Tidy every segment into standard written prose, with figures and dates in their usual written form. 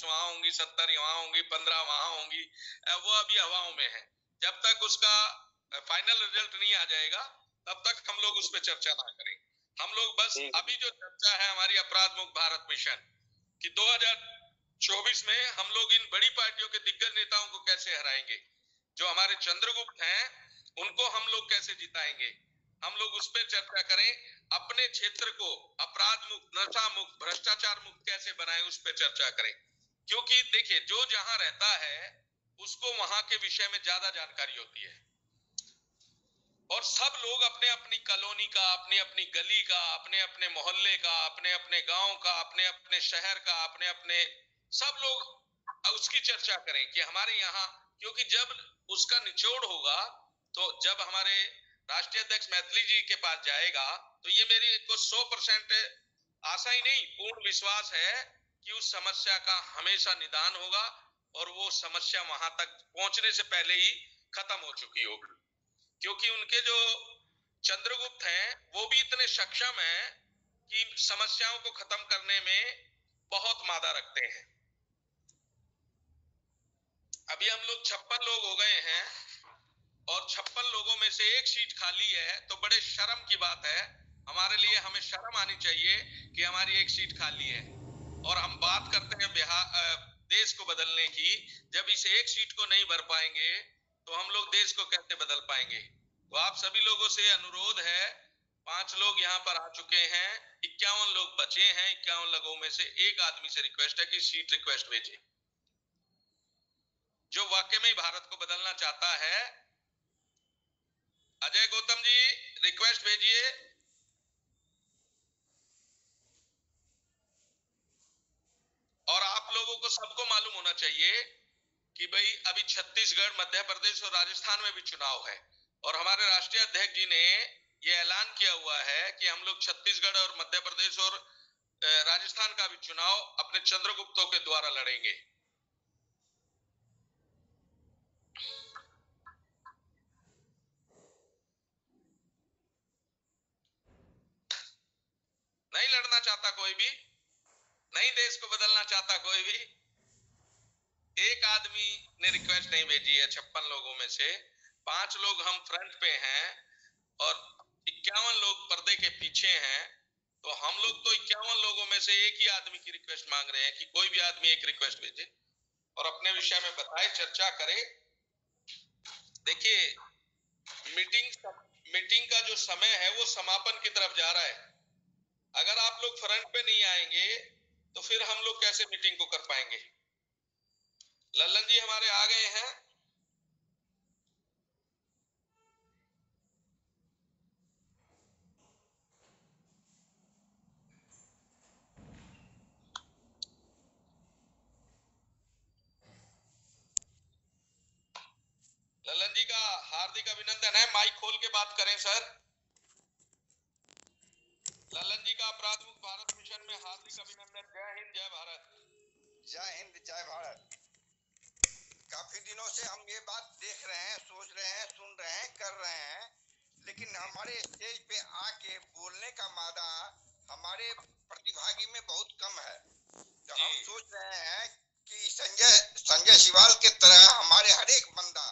वहां होंगी, 70 वहां होंगी, 15 वहां होंगी, वो अभी हवाओं में है। जब तक उसका फाइनल रिजल्ट नहीं आ जाएगा तब तक हम लोग उस पर चर्चा ना करें। हम लोग बस अभी जो चर्चा है हमारी अपराध मुक्त भारत मिशन कि 2024 में हम लोग इन बड़ी पार्टियों के दिग्गज नेताओं को कैसे हराएंगे, जो हमारे चंद्रगुप्त हैं उनको हम लोग कैसे जिताएंगे, हम लोग उस पर चर्चा करें। अपने क्षेत्र को अपराध मुक्त, नशा मुक्त, भ्रष्टाचार मुक्त कैसे बनाएं उस पर चर्चा करें। क्योंकि देखिए जो जहां रहता है उसको वहां के विषय में ज्यादा जानकारी होती है और सब लोग अपने अपनी कॉलोनी का, अपनी अपनी गली का, अपने अपने मोहल्ले का, अपने अपने गांव का, अपने अपने शहर का, अपने अपने सब लोग उसकी चर्चा करें कि हमारे यहाँ, क्योंकि जब उसका निचोड़ होगा तो जब हमारे राष्ट्रीय अध्यक्ष मैथिली जी के पास जाएगा तो ये मेरी को 100% आशा ही नहीं, पूर्ण विश्वास है कि उस समस्या का हमेशा निदान होगा और वो समस्या वहां तक पहुंचने से पहले ही खत्म हो चुकी होगी। क्योंकि उनके जो चंद्रगुप्त हैं वो भी इतने सक्षम हैं कि समस्याओं को खत्म करने में बहुत मादा रखते हैं। अभी हम लोग 56 लोग हो गए हैं और 56 लोगों में से एक सीट खाली है, तो बड़े शर्म की बात है हमारे लिए, हमें शर्म आनी चाहिए कि हमारी एक सीट खाली है और हम बात करते हैं बिहार देश को बदलने की। जब इस एक सीट को नहीं भर पाएंगे तो हम लोग देश को कैसे बदल पाएंगे। तो आप सभी लोगों से अनुरोध है, 5 लोग यहाँ पर आ चुके हैं, 51 लोग बचे हैं, 51 लोगों में से एक आदमी से रिक्वेस्ट है कि सीट रिक्वेस्ट भेजे, जो वाकई में भारत को बदलना चाहता है। अजय गौतम जी रिक्वेस्ट भेजिए। और आप लोगों को सबको मालूम होना चाहिए कि भाई अभी छत्तीसगढ़, मध्य प्रदेश और राजस्थान में भी चुनाव है और हमारे राष्ट्रीय अध्यक्ष जी ने ये ऐलान किया हुआ है कि हम लोग छत्तीसगढ़ और मध्य प्रदेश और राजस्थान का भी चुनाव अपने चंद्रगुप्तों के द्वारा लड़ेंगे। नहीं लड़ना चाहता कोई भी, नहीं देश को बदलना चाहता कोई भी। एक आदमी ने रिक्वेस्ट नहीं भेजी है 56 लोगों में से। 5 लोग हम फ्रंट पे हैं और 51 लोग पर्दे के पीछे हैं। तो हम लोग तो 51 लोगों में से एक ही आदमी की रिक्वेस्ट मांग रहे हैं कि कोई भी आदमी एक रिक्वेस्ट भेजे और अपने विषय में बताए, चर्चा करे। देखिए मीटिंग का जो समय है वो समापन की तरफ जा रहा है। अगर आप लोग फ्रंट पे नहीं आएंगे तो फिर हम लोग कैसे मीटिंग को कर पाएंगे। लल्लन जी हमारे आ गए हैं। लल्लन जी का हार्दिक अभिनंदन है। माइक खोल के बात करें सर। लल्लन जी का अपराध मुक्त भारत मिशन में हार्दिक अभिनंदन। जय हिंद, जय भारत। जय हिंद, जय भारत। काफी दिनों से हम ये बात देख रहे हैं, सोच रहे हैं, सुन रहे हैं, कर रहे हैं, लेकिन हमारे स्टेज पे आके बोलने का मादा हमारे प्रतिभागी में बहुत कम है। तो हम सोच रहे हैं कि संजय सिवाल के तरह हमारे हर एक बंदा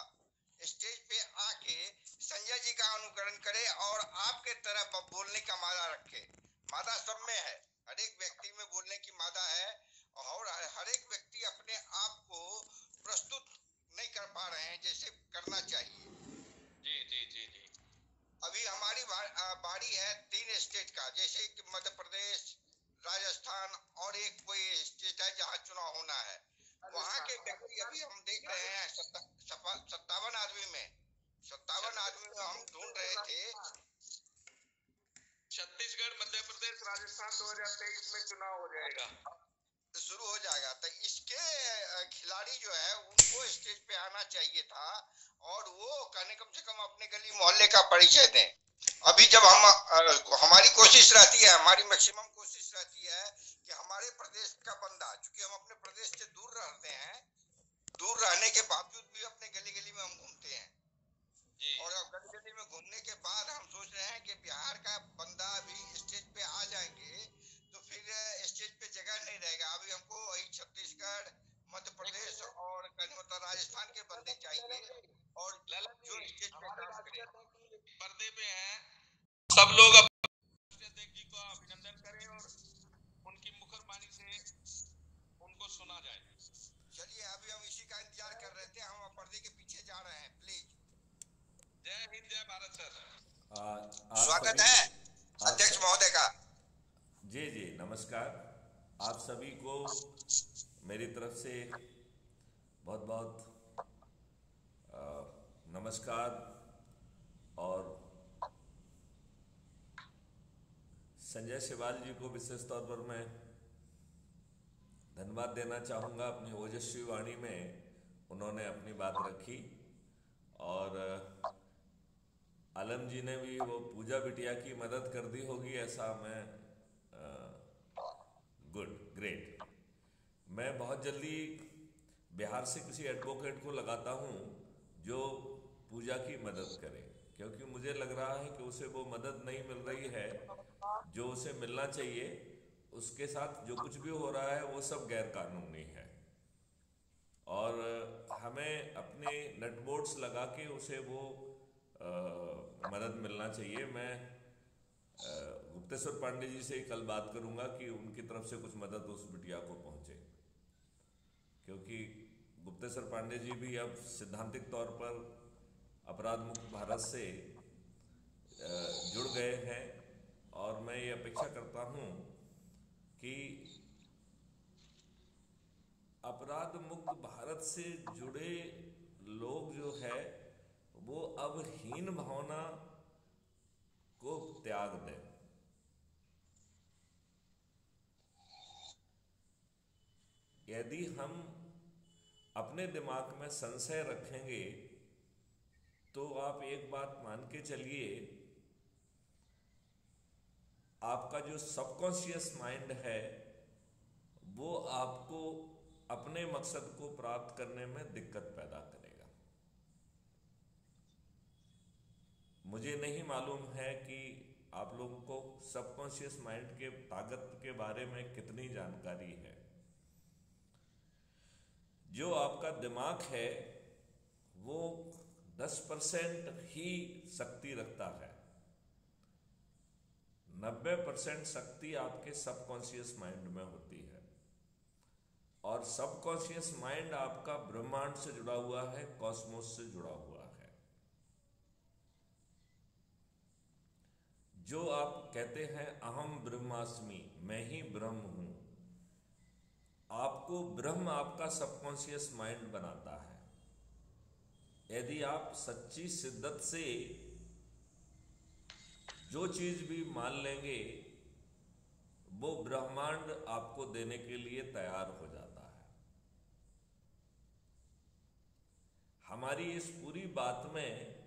स्टेज पे आके संजय जी का अनुकरण करे और आपके तरह बोलने का मादा रखे। मादा सब में है, हर एक व्यक्ति में बोलने की मादा है और हर एक व्यक्ति अपने आप को प्रस्तुत नहीं कर पा रहे हैं जैसे करना चाहिए। जी जी जी जी। अभी हमारी बारी है 3 स्टेट का, जैसे कि मध्य प्रदेश, राजस्थान और एक कोई स्टेट है जहाँ चुनाव होना है। वहाँ के व्यक्ति अभी हम देख रहे हैं 57 आदमी में हम ढूंढ रहे थे। छत्तीसगढ़, मध्य प्रदेश, राजस्थान 2023 में चुनाव हो जाएगा, शुरू हो जाएगा। तो इसके खिलाड़ी जो है उनको स्टेज पे आना चाहिए था और वो कम से कम अपने गली मोहल्ले का परिचय दें। अभी जब हमारी कोशिश रहती है, हमारी मैक्सिमम कोशिश रहती है कि हमारे प्रदेश का बंदा, चूंकि हम अपने प्रदेश से दूर रहते हैं, दूर रहने के बावजूद भी अपने गली गली में हम घूमते हैं और अब गली गली में घूमने के बाद हम सोच रहे हैं कि बिहार का बंदा भी स्टेज पे आ जाएंगे तो फिर स्टेज पे जगह नहीं रहेगा। अभी हमको वही छत्तीसगढ़, पर्दे के पीछे जा रहे हैं, प्लीज। जय हिंद, जय भारत सर। स्वागत है अध्यक्ष महोदय का। जी जी नमस्कार। आप सभी को मेरी तरफ से बहुत बहुत नमस्कार और संजय शिवाल जी को विशेष तौर पर मैं धन्यवाद देना चाहूँगा। अपनी ओजस्वी वाणी में उन्होंने अपनी बात रखी और आलम जी ने भी वो पूजा बिटिया की मदद कर दी होगी, ऐसा मैं गुड ग्रेट। मैं बहुत जल्दी बिहार से किसी एडवोकेट को लगाता हूँ जो पूजा की मदद करे, क्योंकि मुझे लग रहा है कि उसे वो मदद नहीं मिल रही है जो उसे मिलना चाहिए। उसके साथ जो कुछ भी हो रहा है वो सब गैर कानूनी है और हमें अपने नटबोर्ड्स लगा के उसे वो मदद मिलना चाहिए। मैं गुप्तेश्वर पांडे जी से कल बात करूंगा कि उनकी तरफ से कुछ मदद उस बिटिया को पहुंचे, क्योंकि गुप्तेश्वर पांडे जी भी अब सैद्धांतिक तौर पर अपराध मुक्त भारत से जुड़ गए हैं और मैं ये अपेक्षा करता हूं कि अपराध मुक्त भारत से जुड़े लोग जो है वो अब हीन भावना को त्याग दें। यदि हम अपने दिमाग में संशय रखेंगे तो आप एक बात मान के चलिए, आपका जो सबकॉन्शियस माइंड है वो आपको अपने मकसद को प्राप्त करने में दिक्कत पैदा करेगा। मुझे नहीं मालूम है कि आप लोगों को सबकॉन्शियस माइंड के ताकत के बारे में कितनी जानकारी है। जो आपका दिमाग है वो 10% ही शक्ति रखता है, 90% शक्ति आपके सबकॉन्शियस माइंड में होती है और सबकॉन्शियस माइंड आपका ब्रह्मांड से जुड़ा हुआ है, कॉस्मोस से जुड़ा हुआ है। जो आप कहते हैं अहम ब्रह्मास्मि, मैं ही ब्रह्म हूं, आपको ब्रह्म आपका सबकॉन्शियस माइंड बनाता है। यदि आप सच्ची शिद्दत से जो चीज भी मान लेंगे वो ब्रह्मांड आपको देने के लिए तैयार हो जाता है। हमारी इस पूरी बात में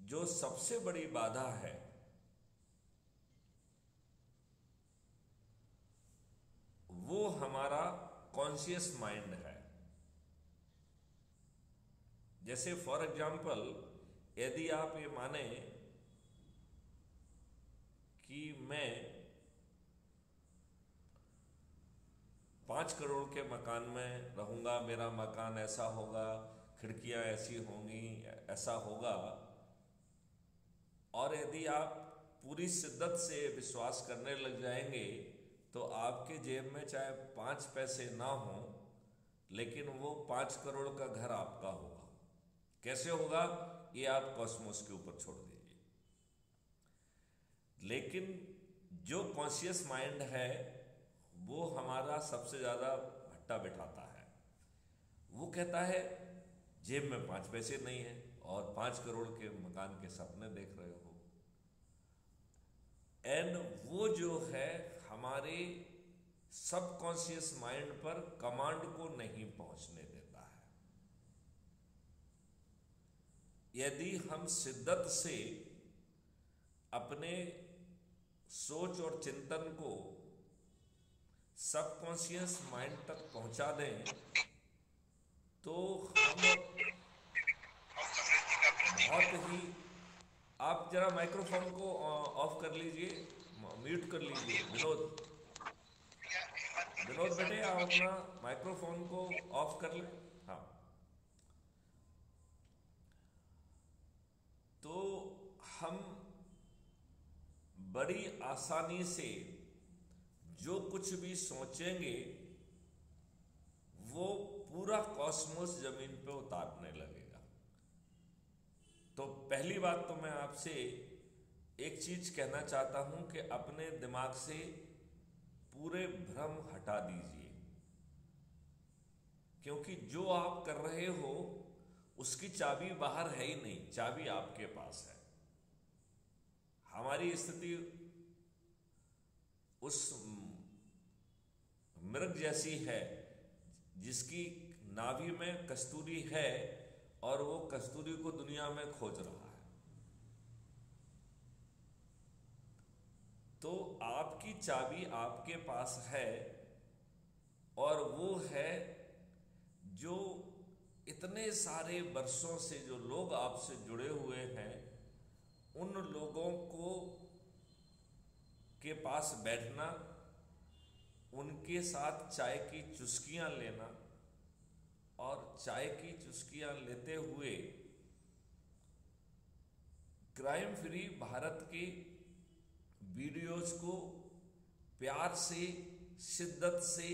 जो सबसे बड़ी बाधा है वो हमारा कॉन्शियस माइंड है। जैसे फॉर एग्जाम्पल, यदि आप ये माने कि मैं 5 करोड़ के मकान में रहूंगा, मेरा मकान ऐसा होगा, खिड़कियां ऐसी होंगी, ऐसा होगा, और यदि आप पूरी शिद्दत से विश्वास करने लग जाएंगे तो आपके जेब में चाहे 5 पैसे ना हो लेकिन वो 5 करोड़ का घर आपका होगा। कैसे होगा ये आप कॉस्मोस के ऊपर छोड़ दीजिए। लेकिन जो कॉन्शियस माइंड है वो हमारा सबसे ज्यादा भट्टा बिठाता है। वो कहता है जेब में 5 पैसे नहीं है और 5 करोड़ के मकान के सपने देख रहे हो। एंड वो जो है हमारे सबकॉन्शियस माइंड पर कमांड को नहीं पहुंचने देता है। यदि हम शिद्दत से अपने सोच और चिंतन को सबकॉन्शियस माइंड तक पहुंचा दें तो हम बहुत ही, आप जरा माइक्रोफोन को ऑफ कर लीजिए, म्यूट कर लीजिए। विनोद बेटे आप अपना माइक्रोफोन को ऑफ कर लें। हाँ, तो हम बड़ी आसानी से जो कुछ भी सोचेंगे वो पूरा कॉस्मोस जमीन पे उतारने लगेगा। तो पहली बात तो मैं आपसे एक चीज कहना चाहता हूं कि अपने दिमाग से पूरे भ्रम हटा दीजिए, क्योंकि जो आप कर रहे हो उसकी चाबी बाहर है ही नहीं, चाबी आपके पास है। हमारी स्थिति उस मृग जैसी है जिसकी नाभि में कस्तूरी है और वो कस्तूरी को दुनिया में खोज रहा है। तो आपकी चाबी आपके पास है, और वो है जो इतने सारे वर्षों से जो लोग आपसे जुड़े हुए हैं, उन लोगों को के पास बैठना, उनके साथ चाय की चुस्कियां लेना, और चाय की चुस्कियां लेते हुए क्राइम फ्री भारत के वीडियोज को प्यार से, शिद्दत से,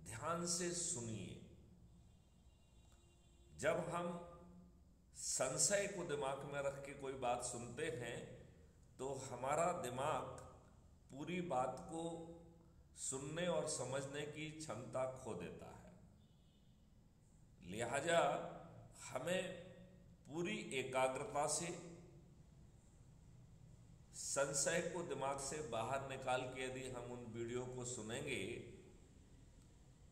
ध्यान से सुनिए। जब हम संशय को दिमाग में रख के कोई बात सुनते हैं तो हमारा दिमाग पूरी बात को सुनने और समझने की क्षमता खो देता है। लिहाजा हमें पूरी एकाग्रता से संशय को दिमाग से बाहर निकाल के यदि हम उन वीडियो को सुनेंगे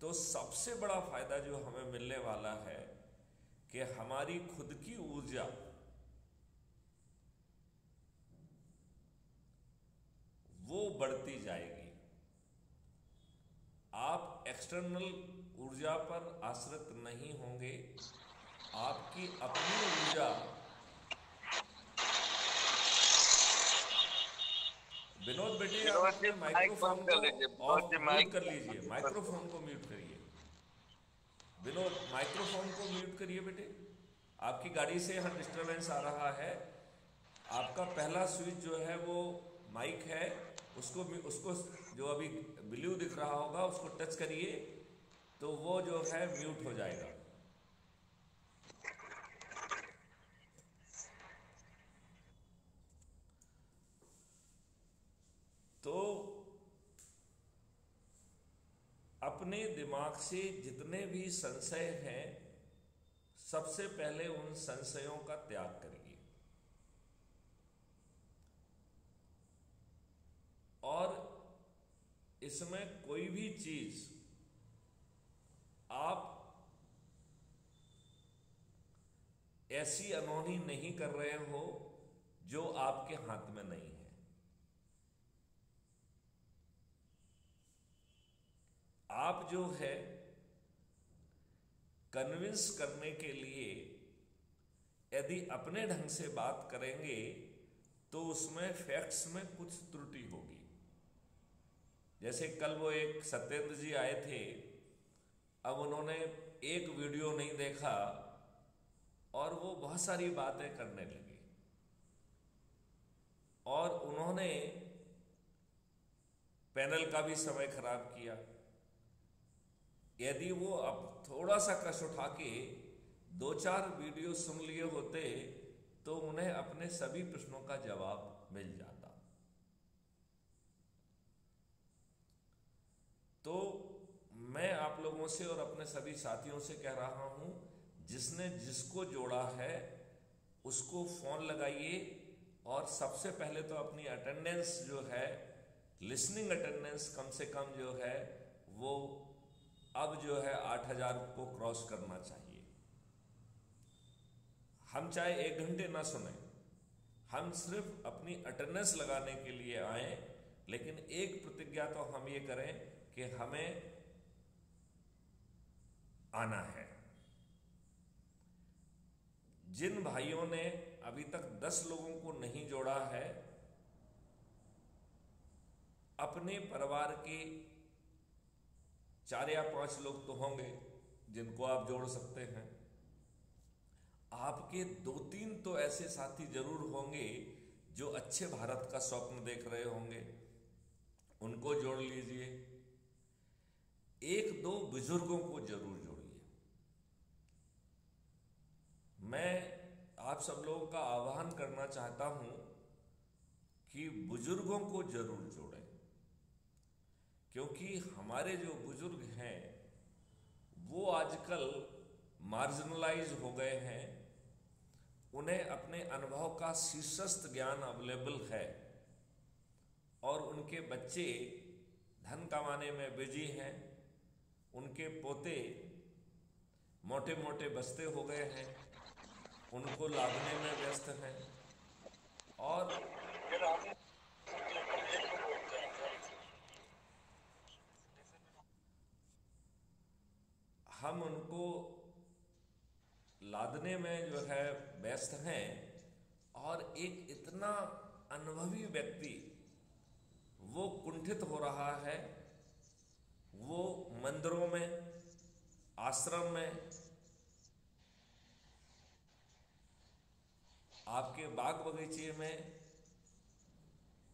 तो सबसे बड़ा फायदा जो हमें मिलने वाला है कि हमारी खुद की ऊर्जा वो बढ़ती जाएगी। आप एक्सटर्नल ऊर्जा पर आश्रित नहीं होंगे, आपकी अपनी ऊर्जा विनोद बेटे आप अपने माइक्रोफोन को म्यूट कर लीजिए, माइक्रोफोन को म्यूट करिए। विनोद माइक्रोफोन को म्यूट करिए बेटे, आपकी गाड़ी से यहाँ डिस्टरबेंस आ रहा है। आपका पहला स्विच जो है वो माइक है, उसको जो अभी ब्लू दिख रहा होगा उसको टच करिए तो वो जो है म्यूट हो जाएगा। तो अपने दिमाग से जितने भी संशय हैं, सबसे पहले उन संशयों का त्याग करिए, और इसमें कोई भी चीज आप ऐसी अनहोनी नहीं कर रहे हो जो आपके हाथ में नहीं है। आप जो है कन्विंस करने के लिए यदि अपने ढंग से बात करेंगे तो उसमें फैक्ट्स में कुछ त्रुटि होगी। जैसे कल वो एक सत्येंद्र जी आए थे, अब उन्होंने एक वीडियो नहीं देखा और वो बहुत सारी बातें करने लगे, और उन्होंने पैनल का भी समय खराब किया। यदि वो अब थोड़ा सा कश उठा के 2-4 वीडियो सुन लिए होते तो उन्हें अपने सभी प्रश्नों का जवाब मिल जाता। तो मैं आप लोगों से और अपने सभी साथियों से कह रहा हूं, जिसने जिसको जोड़ा है उसको फोन लगाइए, और सबसे पहले तो अपनी अटेंडेंस जो है, लिसनिंग अटेंडेंस कम से कम जो है वो अब जो है 8000 को क्रॉस करना चाहिए। हम चाहे 1 घंटे ना सुने, हम सिर्फ अपनी अटेंडेंस लगाने के लिए आए, लेकिन एक प्रतिज्ञा तो हम ये करें कि हमें आना है। जिन भाइयों ने अभी तक 10 लोगों को नहीं जोड़ा है, अपने परिवार के 4 या 5 लोग तो होंगे जिनको आप जोड़ सकते हैं। आपके 2-3 तो ऐसे साथी जरूर होंगे जो अच्छे भारत का स्वप्न देख रहे होंगे, उनको जोड़ लीजिए। 1-2 बुजुर्गों को जरूर जोड़िए। मैं आप सब लोगों का आह्वान करना चाहता हूं कि बुजुर्गों को जरूर जोड़ें, क्योंकि हमारे जो बुजुर्ग हैं वो आजकल मार्जिनलाइज हो गए हैं। उन्हें अपने अनुभव का शीर्षस्थ ज्ञान अवेलेबल है और उनके बच्चे धन कमाने में बिजी हैं, उनके पोते मोटे मोटे बस्ते हो गए हैं, उनको लादने में व्यस्त हैं और हम उनको लादने में जो है व्यस्त हैं। और एक इतना अनुभवी व्यक्ति वो कुंठित हो रहा है, वो मंदिरों में, आश्रम में, आपके बाग बगीचे में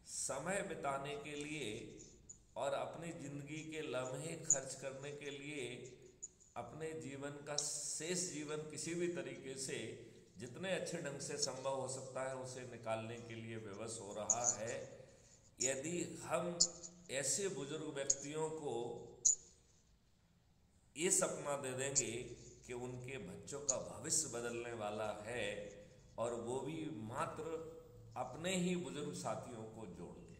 समय बिताने के लिए और अपनी जिंदगी के लम्हे खर्च करने के लिए अपने जीवन का शेष जीवन किसी भी तरीके से जितने अच्छे ढंग से संभव हो सकता है उसे निकालने के लिए विवश हो रहा है। यदि हम ऐसे बुजुर्ग व्यक्तियों को ये सपना दे देंगे कि उनके बच्चों का भविष्य बदलने वाला है और वो भी मात्र अपने ही बुजुर्ग साथियों को जोड़ के,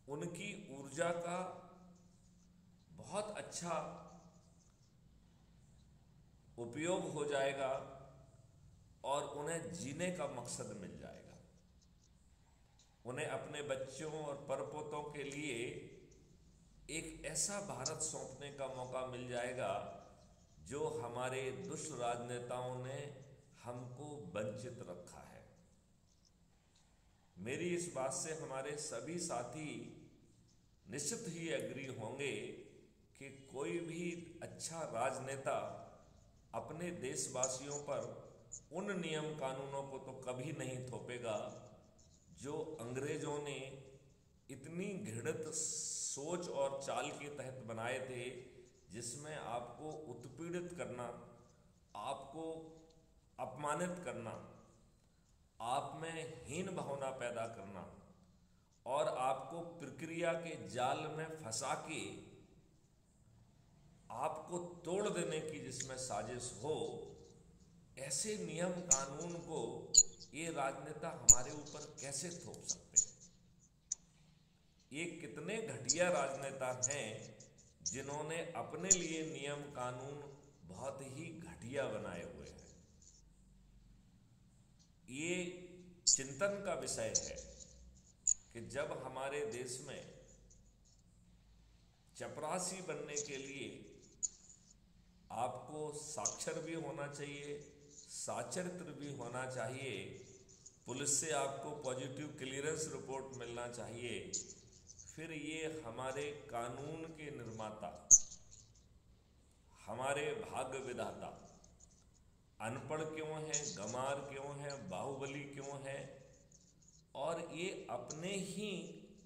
उनकी ऊर्जा का बहुत अच्छा उपयोग हो जाएगा और उन्हें जीने का मकसद मिल जाएगा। उन्हें अपने बच्चों और परपोतों के लिए एक ऐसा भारत सौंपने का मौका मिल जाएगा जो हमारे दुष्ट राजनेताओं ने हमको वंचित रखा है। मेरी इस बात से हमारे सभी साथी निश्चित ही एग्री होंगे कि कोई भी अच्छा राजनेता अपने देशवासियों पर उन नियम कानूनों को तो कभी नहीं थोपेगा जो अंग्रेजों ने इतनी घृणित सोच और चाल के तहत बनाए थे, जिसमें आपको उत्पीड़ित करना, आपको अपमानित करना, आप में हीन भावना पैदा करना और आपको प्रक्रिया के जाल में फंसा के आपको तोड़ देने की जिसमें साजिश हो, ऐसे नियम कानून को ये राजनेता हमारे ऊपर कैसे थोप सकते हैं? ये कितने घटिया राजनेता हैं जिन्होंने अपने लिए नियम कानून बहुत ही घटिया बनाए हुए हैं। ये चिंतन का विषय है कि जब हमारे देश में चपरासी बनने के लिए आपको साक्षर भी होना चाहिए, साचरित्र भी होना चाहिए, पुलिस से आपको पॉजिटिव क्लियरेंस रिपोर्ट मिलना चाहिए, फिर ये हमारे कानून के निर्माता, हमारे भाग्य विधाता अनपढ़ क्यों हैं, गंवार क्यों हैं, बाहुबली क्यों हैं और ये अपने ही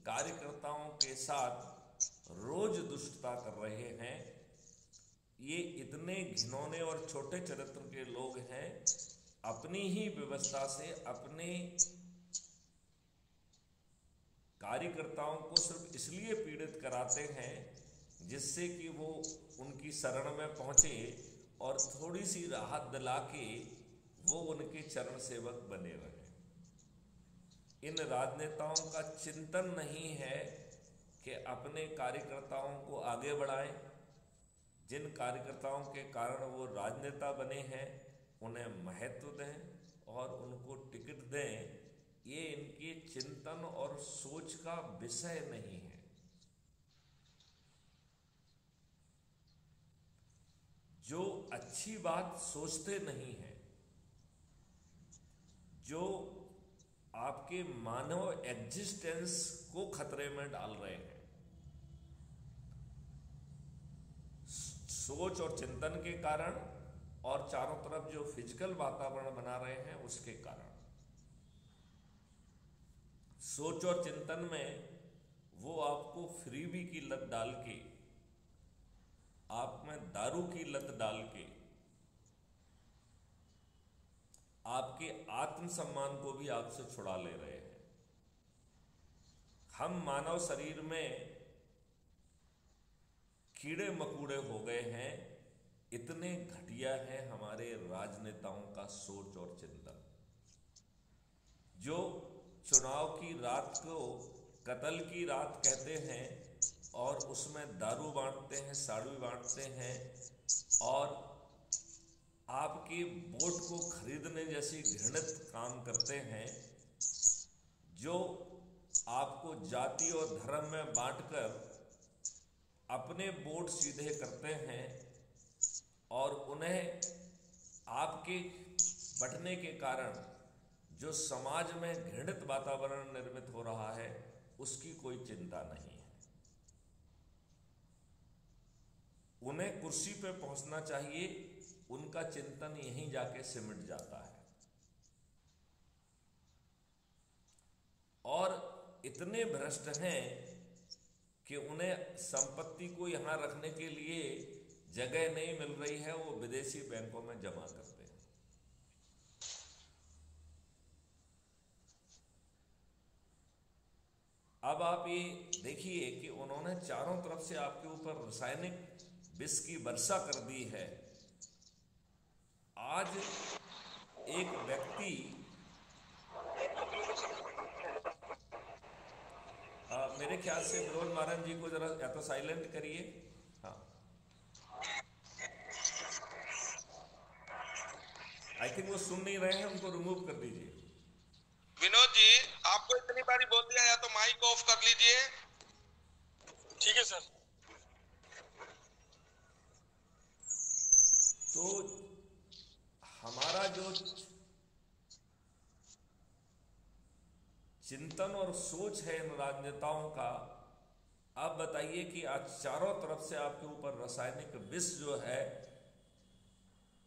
कार्यकर्ताओं के साथ रोज दुष्टता कर रहे हैं। ये इतने घिनौने और छोटे चरित्र के लोग हैं, अपनी ही व्यवस्था से अपने कार्यकर्ताओं को सिर्फ इसलिए पीड़ित कराते हैं जिससे कि वो उनकी शरण में पहुंचे और थोड़ी सी राहत दिला के वो उनके चरण सेवक बने रहे। इन राजनेताओं का चिंतन नहीं है कि अपने कार्यकर्ताओं को आगे बढ़ाएं। जिन कार्यकर्ताओं के कारण वो राजनेता बने हैं उन्हें महत्व दें और उनको टिकट दें, ये इनके चिंतन और सोच का विषय नहीं है। जो अच्छी बात सोचते नहीं हैं, जो आपके मानव एग्जिस्टेंस को खतरे में डाल रहे हैं, सोच और चिंतन के कारण और चारों तरफ जो फिजिकल वातावरण बना रहे हैं उसके कारण, सोच और चिंतन में वो आपको फ्रीबी की लत डाल के आप में दारू की लत डाल के आपके आत्मसम्मान को भी आपसे छुड़ा ले रहे हैं। हम मानव शरीर में कीड़े मकोड़े हो गए हैं, इतने घटिया है हमारे राजनेताओं का सोच और चिंतन। जो चुनाव की रात को कत्ल की रात कहते हैं और उसमें दारू बांटते हैं, साड़ू बांटते हैं और आपके वोट को खरीदने जैसी घृणित काम करते हैं, जो आपको जाति और धर्म में बांटकर अपने वोट सीधे करते हैं और उन्हें आपके बंटने के कारण जो समाज में घृणित वातावरण निर्मित हो रहा है उसकी कोई चिंता नहीं है। उन्हें कुर्सी पे पहुंचना चाहिए, उनका चिंतन यहीं जाके सिमट जाता है। और इतने भ्रष्ट हैं कि उन्हें संपत्ति को यहां रखने के लिए जगह नहीं मिल रही है, वो विदेशी बैंकों में जमा करते हैं। अब आप ये देखिए कि उन्होंने चारों तरफ से आपके ऊपर रासायनिक विष की वर्षा कर दी है। आज एक व्यक्ति मेरे ख्याल से विनोद महाराज जी को जरा या तो साइलेंट करिए। हाँ, आई थिंक वो सुन नहीं रहे हैं, उनको रिमूव कर दीजिए। विनोद जी, आपको इतनी बारी बोल दिया, या तो माइक ऑफ कर लीजिए। ठीक है सर। तो हमारा जो चिंतन और सोच है इन राजनेताओं का, आप बताइए कि आज चारों तरफ से आपके ऊपर रासायनिक विष जो है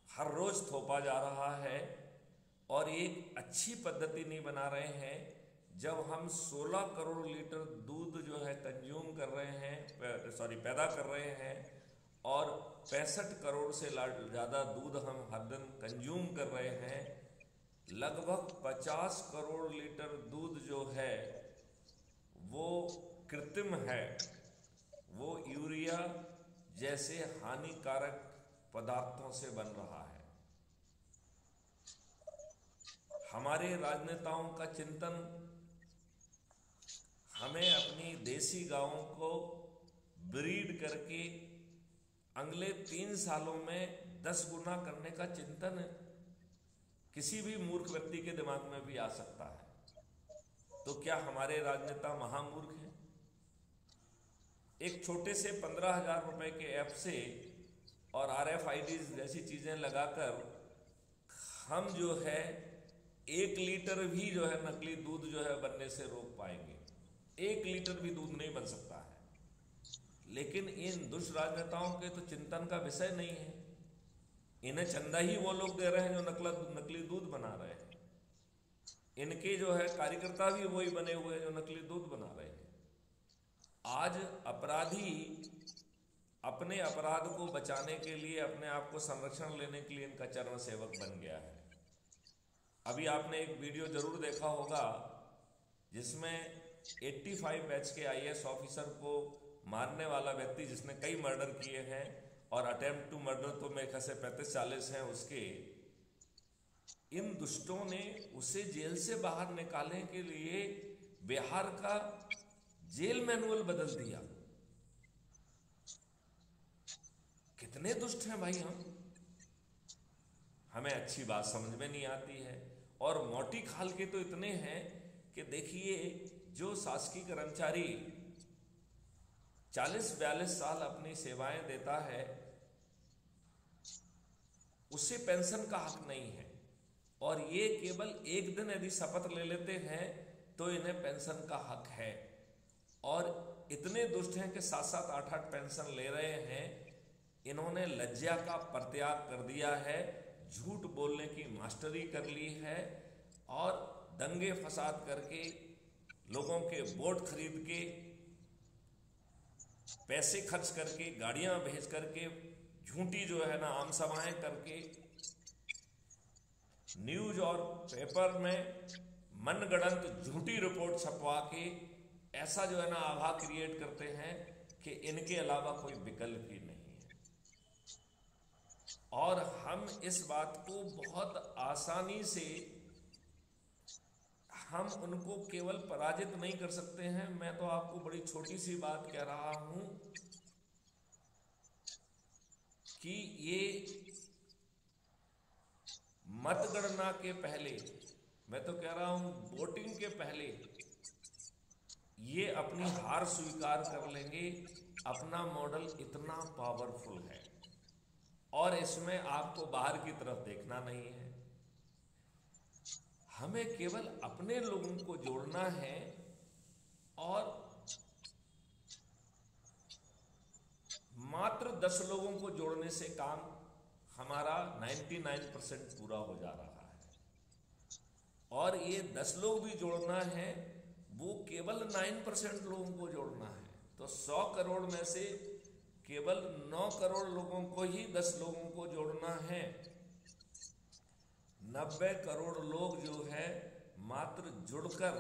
हर रोज थोपा जा रहा है और एक अच्छी पद्धति नहीं बना रहे हैं। जब हम 16 करोड़ लीटर दूध जो है कंज्यूम कर रहे हैं, पैदा कर रहे हैं और 65 करोड़ से ज़्यादा दूध हम हर दिन कंज्यूम कर रहे हैं, लगभग 50 करोड़ लीटर दूध जो है वो कृत्रिम है, वो यूरिया जैसे हानिकारक पदार्थों से बन रहा है। हमारे राजनेताओं का चिंतन हमें अपनी देसी गायों को ब्रीड करके अगले 3 सालों में 10 गुना करने का चिंतन किसी भी मूर्ख व्यक्ति के दिमाग में भी आ सकता है। तो क्या हमारे राजनेता महामूर्ख हैं? एक छोटे से 15,000 रुपए के ऐप से और RFID जैसी चीजें लगाकर हम जो है 1 लीटर भी जो है नकली दूध जो है बनने से रोक पाएंगे। 1 लीटर भी दूध नहीं बन सकता है। लेकिन इन दुष्ट राजनेताओं के तो चिंतन का विषय नहीं है। इन्हें चंदा ही वो लोग दे रहे हैं जो नकली दूध बना रहे हैं। इनके जो है कार्यकर्ता भी वही बने हुए हैं जो नकली दूध बना रहे हैं। आज अपराधी अपने अपराध को बचाने के लिए, अपने आप को संरक्षण लेने के लिए इनका चरण सेवक बन गया है। अभी आपने एक वीडियो जरूर देखा होगा जिसमें 85 बैच के IAS ऑफिसर को मारने वाला व्यक्ति, जिसने कई मर्डर किए हैं और अटेम्प्ट टू मर्डर तो मेरे ख्याल से 35-40 हैं उसके, इन दुष्टों ने उसे जेल से बाहर निकालने के लिए बिहार का जेल मैनुअल बदल दिया। कितने दुष्ट हैं भाई हम, हमें अच्छी बात समझ में नहीं आती है। और मोटी खाल के तो इतने हैं कि देखिए, जो शासकीय कर्मचारी 40-42 साल अपनी सेवाएं देता है उसे पेंशन का हक नहीं है, और ये केवल एक दिन यदि शपथ ले लेते हैं तो इन्हें पेंशन का हक है। और इतने दुष्ट हैं कि 7-7, 8-8 पेंशन ले रहे हैं। इन्होंने लज्जा का परित्याग कर दिया है, झूठ बोलने की मास्टरी कर ली है और दंगे फसाद करके लोगों के वोट खरीद के पैसे खर्च करके, गाड़ियां भेज करके, झूठी जो है ना आम सभाएं करके, न्यूज और पेपर में मनगढ़ंत झूठी रिपोर्ट छपवा के ऐसा जो है ना आभा क्रिएट करते हैं कि इनके अलावा कोई विकल्प ही नहीं है। और हम इस बात को बहुत आसानी से हम उनको केवल पराजित नहीं कर सकते हैं। मैं तो आपको बड़ी छोटी सी बात कह रहा हूं कि ये मतगणना के पहले, मैं तो कह रहा हूं वोटिंग के पहले, ये अपनी हार स्वीकार कर लेंगे। अपना मॉडल इतना पावरफुल है और इसमें आपको बाहर की तरफ देखना नहीं है। हमें केवल अपने लोगों को जोड़ना है और मात्र 10 लोगों को जोड़ने से काम हमारा 99% पूरा हो जा रहा है। और ये 10 लोग भी जोड़ना है, वो केवल 9% लोगों को जोड़ना है। तो 100 करोड़ में से केवल 9 करोड़ लोगों को ही 10 लोगों को जोड़ना है। 90 करोड़ लोग जो है मात्र जुड़कर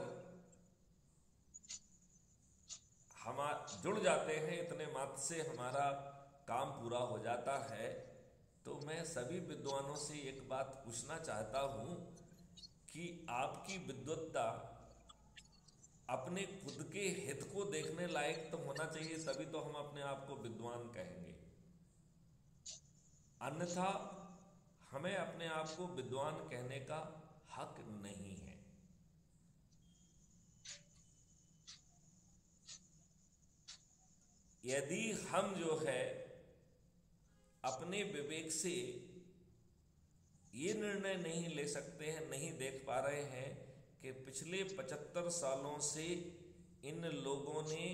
जुड़ जाते हैं, इतने मात्र से हमारा काम पूरा हो जाता है। तो मैं सभी विद्वानों से एक बात पूछना चाहता हूं कि आपकी विद्वत्ता अपने खुद के हित को देखने लायक तो होना चाहिए, तभी तो हम अपने आप को विद्वान कहेंगे। अन्यथा हमें अपने आप को विद्वान कहने का हक नहीं है। यदि हम जो है अपने विवेक से ये निर्णय नहीं ले सकते हैं, नहीं देख पा रहे हैं कि पिछले 75 सालों से इन लोगों ने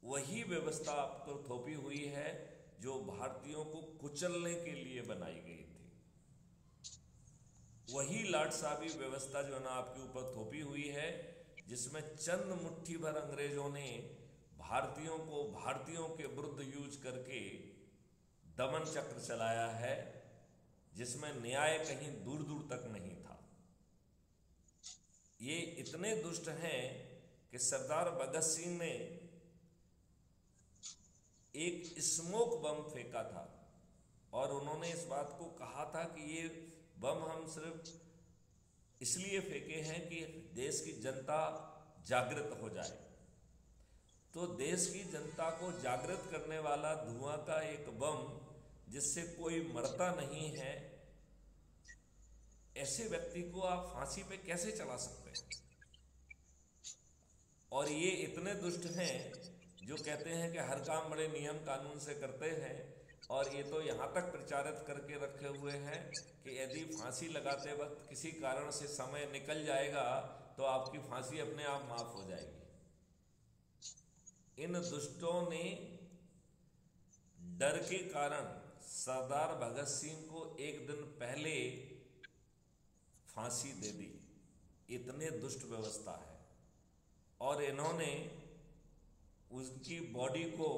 वही व्यवस्था आपको थोपी हुई है जो भारतीयों को कुचलने के लिए बनाई गई थी। वही लाट साहबी व्यवस्था जो है ना आपके ऊपर थोपी हुई है, जिसमें चंद मुट्ठी भर अंग्रेजों ने भारतीयों के विरुद्ध यूज करके दमन चक्र चलाया है, जिसमें न्याय कहीं दूर दूर तक नहीं था। ये इतने दुष्ट हैं कि सरदार भगत सिंह ने एक स्मोक बम फेंका था और उन्होंने इस बात को कहा था कि ये बम हम सिर्फ इसलिए फेंके हैं कि देश की जनता जागृत हो जाए। तो देश की जनता को जागृत करने वाला धुआं का एक बम जिससे कोई मरता नहीं है, ऐसे व्यक्ति को आप फांसी पे कैसे चला सकते हैं? और ये इतने दुष्ट हैं जो कहते हैं कि हर काम बड़े नियम कानून से करते हैं, और ये तो यहाँ तक प्रचारित करके रखे हुए हैं कि यदि फांसी लगाते वक्त किसी कारण से समय निकल जाएगा तो आपकी फांसी अपने आप माफ हो जाएगी। इन दुष्टों ने डर के कारण सरदार भगत सिंह को एक दिन पहले फांसी दे दी। इतने दुष्ट व्यवस्था है। और इन्होंने उसकी बॉडी को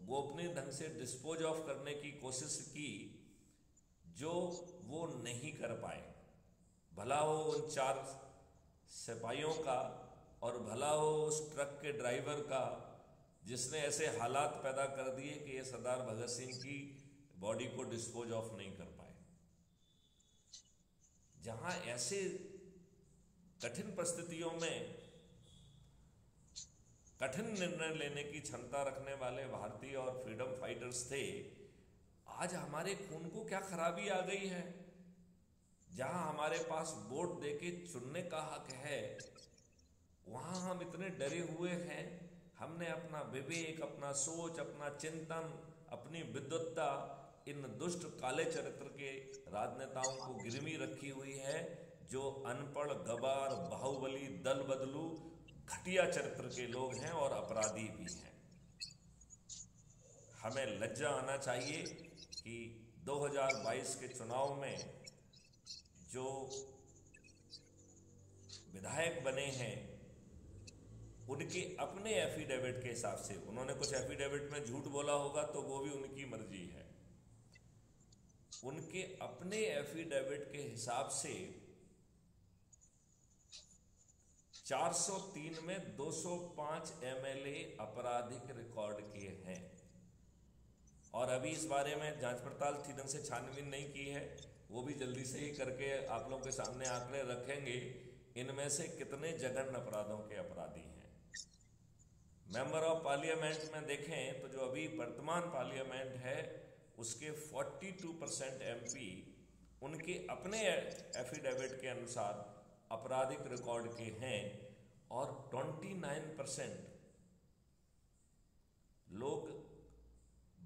गोपनीय ढंग से डिस्पोज ऑफ करने की कोशिश की, जो वो नहीं कर पाए। भला हो उन 4 सिपाहियों का और भला हो उस ट्रक के ड्राइवर का, जिसने ऐसे हालात पैदा कर दिए कि ये सरदार भगत सिंह की बॉडी को डिस्पोज ऑफ नहीं कर पाए। जहां ऐसे कठिन परिस्थितियों में कठिन निर्णय लेने की क्षमता रखने वाले भारतीय और फ्रीडम फाइटर्स थे, आज हमारे खून को क्या खराबी आ गई है। जहां हमारे पास वोट देके चुनने का हक है, वहां हम इतने डरे हुए हैं। हमने अपना विवेक, अपना सोच, अपना चिंतन, अपनी विद्वत्ता इन दुष्ट काले चरित्र के राजनेताओं को गिरवी रखी हुई है, जो अनपढ़, गवार, बाहुबली, दल बदलू, घटिया चरित्र के लोग हैं और अपराधी भी हैं। हमें लज्जा आना चाहिए कि 2022 के चुनाव में जो विधायक बने हैं उनके अपने एफिडेविट के हिसाब से, उन्होंने कुछ एफिडेविट में झूठ बोला होगा तो वो भी उनकी मर्जी है, उनके अपने एफिडेविट के हिसाब से 403 में 205 एमएलए आपराधिक रिकॉर्ड के हैं। और अभी इस बारे में जांच पड़ताल ठीक ढंग से छानबीन नहीं की है, वो भी जल्दी से ही करके आप लोगों के सामने आंकड़े रखेंगे इनमें से कितने जघन्य अपराधों के अपराधी हैं। मेंबर ऑफ पार्लियामेंट में देखें तो जो अभी वर्तमान पार्लियामेंट है उसके 42% एमपी उनके अपने एफिडेविट के अनुसार आपराधिक रिकॉर्ड के हैं और 29% लोग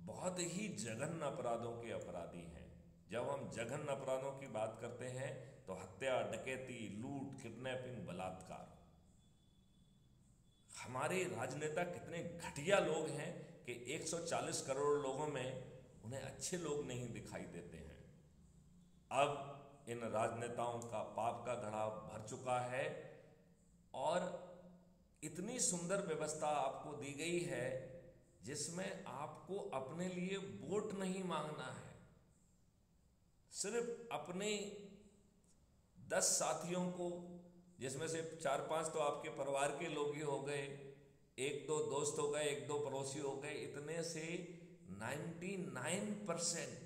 बहुत ही जघन्य अपराधों के अपराधी हैं। जब हम जघन्य अपराधों की बात करते हैं तो हत्या, डकैती, लूट, किडनैपिंग, बलात्कार। हमारे राजनेता कितने घटिया लोग हैं कि 140 करोड़ लोगों में उन्हें अच्छे लोग नहीं दिखाई देते हैं। अब इन राजनेताओं का पाप का घड़ा भर चुका है और इतनी सुंदर व्यवस्था आपको दी गई है जिसमें आपको अपने लिए वोट नहीं मांगना है, सिर्फ अपने 10 साथियों को, जिसमें से 4-5 तो आपके परिवार के लोग ही हो गए, 1-2 दोस्त हो गए, 1-2 पड़ोसी हो गए, इतने से 99%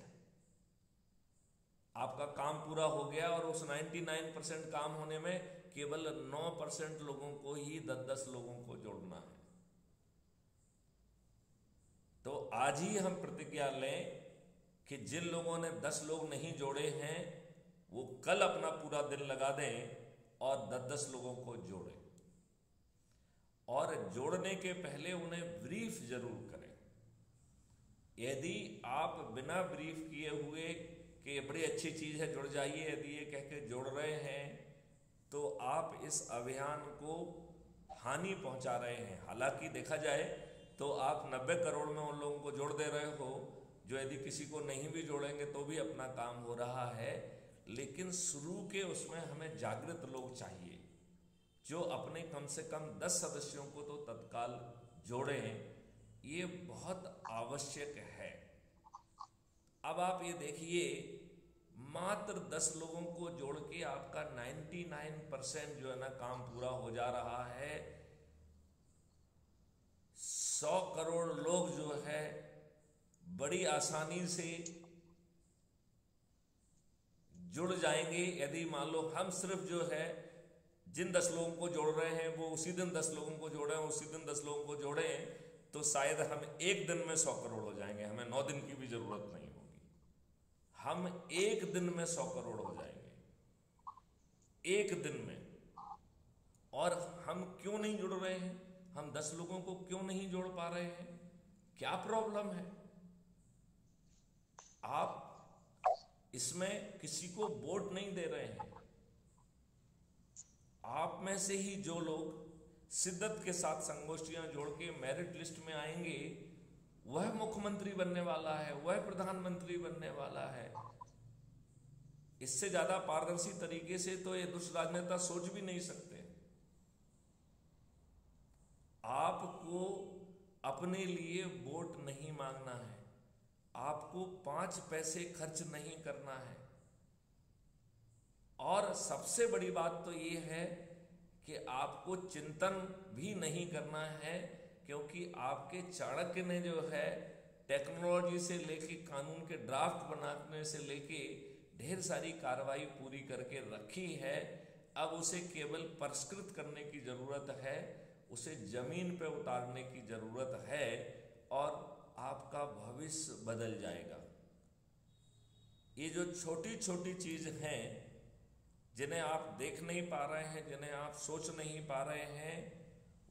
आपका काम पूरा हो गया। और उस 99% काम होने में केवल 9% लोगों को ही 10-10 लोगों को जोड़ना है। तो आज ही हम प्रतिज्ञा लें कि जिन लोगों ने 10 लोग नहीं जोड़े हैं वो कल अपना पूरा दिन लगा दें और 10-10 लोगों को जोड़ें। और जोड़ने के पहले उन्हें ब्रीफ जरूर करें। यदि आप बिना ब्रीफ किए हुए कि ये बड़ी अच्छी चीज़ है जुड़ जाइए, यदि ये कह के जोड़ रहे हैं तो आप इस अभियान को हानि पहुंचा रहे हैं। हालांकि देखा जाए तो आप 90 करोड़ में उन लोगों को जोड़ दे रहे हो जो यदि किसी को नहीं भी जोड़ेंगे तो भी अपना काम हो रहा है। लेकिन शुरू के उसमें हमें जागृत लोग चाहिए जो अपने कम से कम 10 सदस्यों को तो तत्काल जोड़ें, ये बहुत आवश्यक है। अब आप ये देखिए, मात्र 10 लोगों को जोड़ के आपका 99% जो है ना काम पूरा हो जा रहा है। 100 करोड़ लोग जो है बड़ी आसानी से जुड़ जाएंगे यदि मान लो हम सिर्फ जो है जिन 10 लोगों को जोड़ रहे हैं वो उसी दिन 10 लोगों को जोड़ें, उसी दिन 10 लोगों को जोड़ें तो शायद हम एक दिन में 100 करोड़ हो जाएंगे, हमें 9 दिन की भी जरूरत नहीं होगी। हम एक दिन में 100 करोड़ हो जाएंगे, एक दिन में। और हम क्यों नहीं जुड़ रहे हैं? हम 10 लोगों को क्यों नहीं जोड़ पा रहे हैं? क्या प्रॉब्लम है? आप इसमें किसी को वोट नहीं दे रहे हैं। आप में से ही जो लोग शिद्दत के साथ संगोष्ठियां जोड़ के मेरिट लिस्ट में आएंगे वह मुख्यमंत्री बनने वाला है, वह प्रधानमंत्री बनने वाला है। इससे ज्यादा पारदर्शी तरीके से तो ये दुष्ट राजनेता सोच भी नहीं सकते। आपको अपने लिए वोट नहीं मांगना है, आपको 5 पैसे खर्च नहीं करना है। और सबसे बड़ी बात तो ये है कि आपको चिंतन भी नहीं करना है, क्योंकि आपके चाणक्य ने जो है टेक्नोलॉजी से लेके कानून के ड्राफ्ट बनाने से लेके ढेर सारी कार्रवाई पूरी करके रखी है। अब उसे केवल परिष्कृत करने की जरूरत है, उसे जमीन पे उतारने की जरूरत है और आपका भविष्य बदल जाएगा। ये जो छोटी छोटी चीज हैं जिन्हें आप देख नहीं पा रहे हैं, जिन्हें आप सोच नहीं पा रहे हैं,